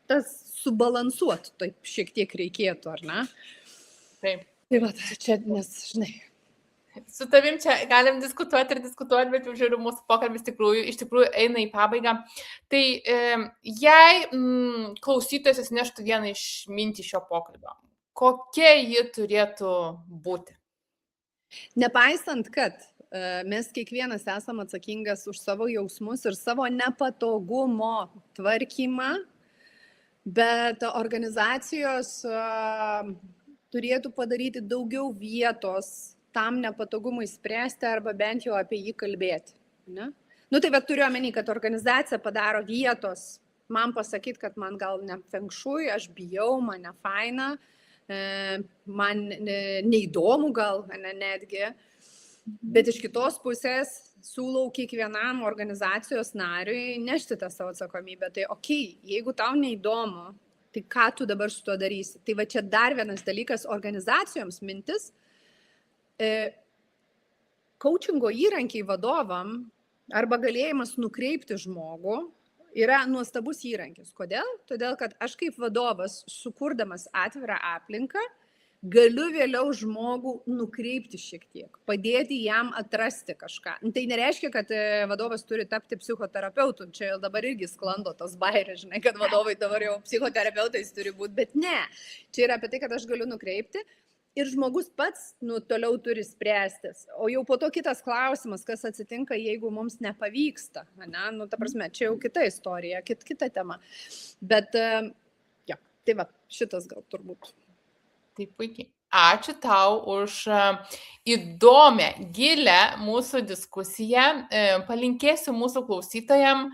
tas subalansuoti taip šiek tiek reikėtų, ar ne? Taip. Tai čia, nes, žinai. Su tavim čia galim diskutuoti, bet jau žiūriu, mūsų pokalbis iš tikrųjų eina į pabaigą. Tai jei klausytojas atsineštų vieną iš mintį šio pokalbio, kokia ji turėtų būti? Nepaisant, kad mes kiekvienas esam atsakingas už savo jausmus ir savo nepatogumo tvarkymą, bet organizacijos turėtų padaryti daugiau vietos tam nepatogumui spręsti arba bent jau apie jį kalbėti. Tai turiu omeny, kad organizacija padaro vietos man pasakyti, kad man gal ne feng shui, aš bijau, man ne faina, man neįdomu gal, netgi. Bet iš kitos pusės siūlau kiekvienam organizacijos nariui nešti tą savo atsakomybę. Tai jeigu tau neįdomu, tai ką tu dabar su tuo darysi? Tai čia dar vienas dalykas organizacijoms mintis. Coachingo įrankiai vadovam arba galėjimas nukreipti žmogų yra nuostabus įrankis. Kodėl? Todėl, kad aš kaip vadovas, sukurdamas atvirą aplinką, galiu vėliau žmogų nukreipti šiek tiek, padėti jam atrasti kažką. Tai nereiškia, kad vadovas turi tapti psichoterapeutu. Čia dabar irgi sklando tos bairės, žinai, kad vadovai dabar jau psichoterapeutais turi būti, bet ne. Čia yra apie tai, kad aš galiu nukreipti ir žmogus pats, toliau turi spręstis. O jau po to kitas klausimas, kas atsitinka, jeigu mums nepavyksta, ne? Ta prasme, čia jau kita istorija, kita tema. Bet, tai va, šitas gal turbūt. Taip, puikiai. Ačiū tau už įdomią, gilę mūsų diskusiją. Palinkėsiu mūsų klausytojam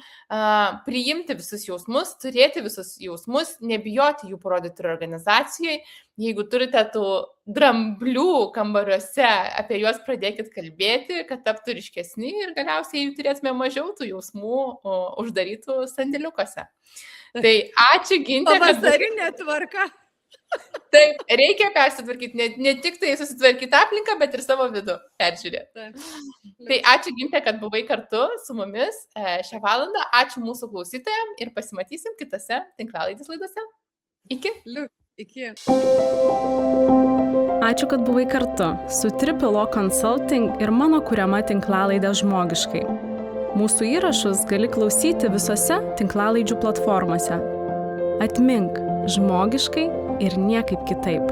priimti visus jausmus, turėti visus jausmus, nebijoti jų parodyti organizacijai. Jeigu turite tų dramblių kambariuose, apie juos pradėkit kalbėti, kad taptų ryškesni ir galiausiai turėtume mažiau tų jausmų uždarytų sandėliukuose. Tai ačiū, Gintė. Pavasarinė tvarka. Taip, reikia persitvarkyti, ne tik tai susitvarkyti aplinką, bet ir savo vidų peržiūrėti. Tai ačiū, Gintė, kad buvai kartu su mumis šią valandą. Ačiū mūsų klausytojams ir pasimatysim kitose tinklalaidės laidose. Iki. Iki. Ačiū, kad buvai kartu su Tripilo Consulting ir mano kuriama tinklalaidė Žmogiškai. Mūsų įrašus gali klausyti visose tinklalaidžių platformose. Atmink, žmogiškai ir niekaip kitaip.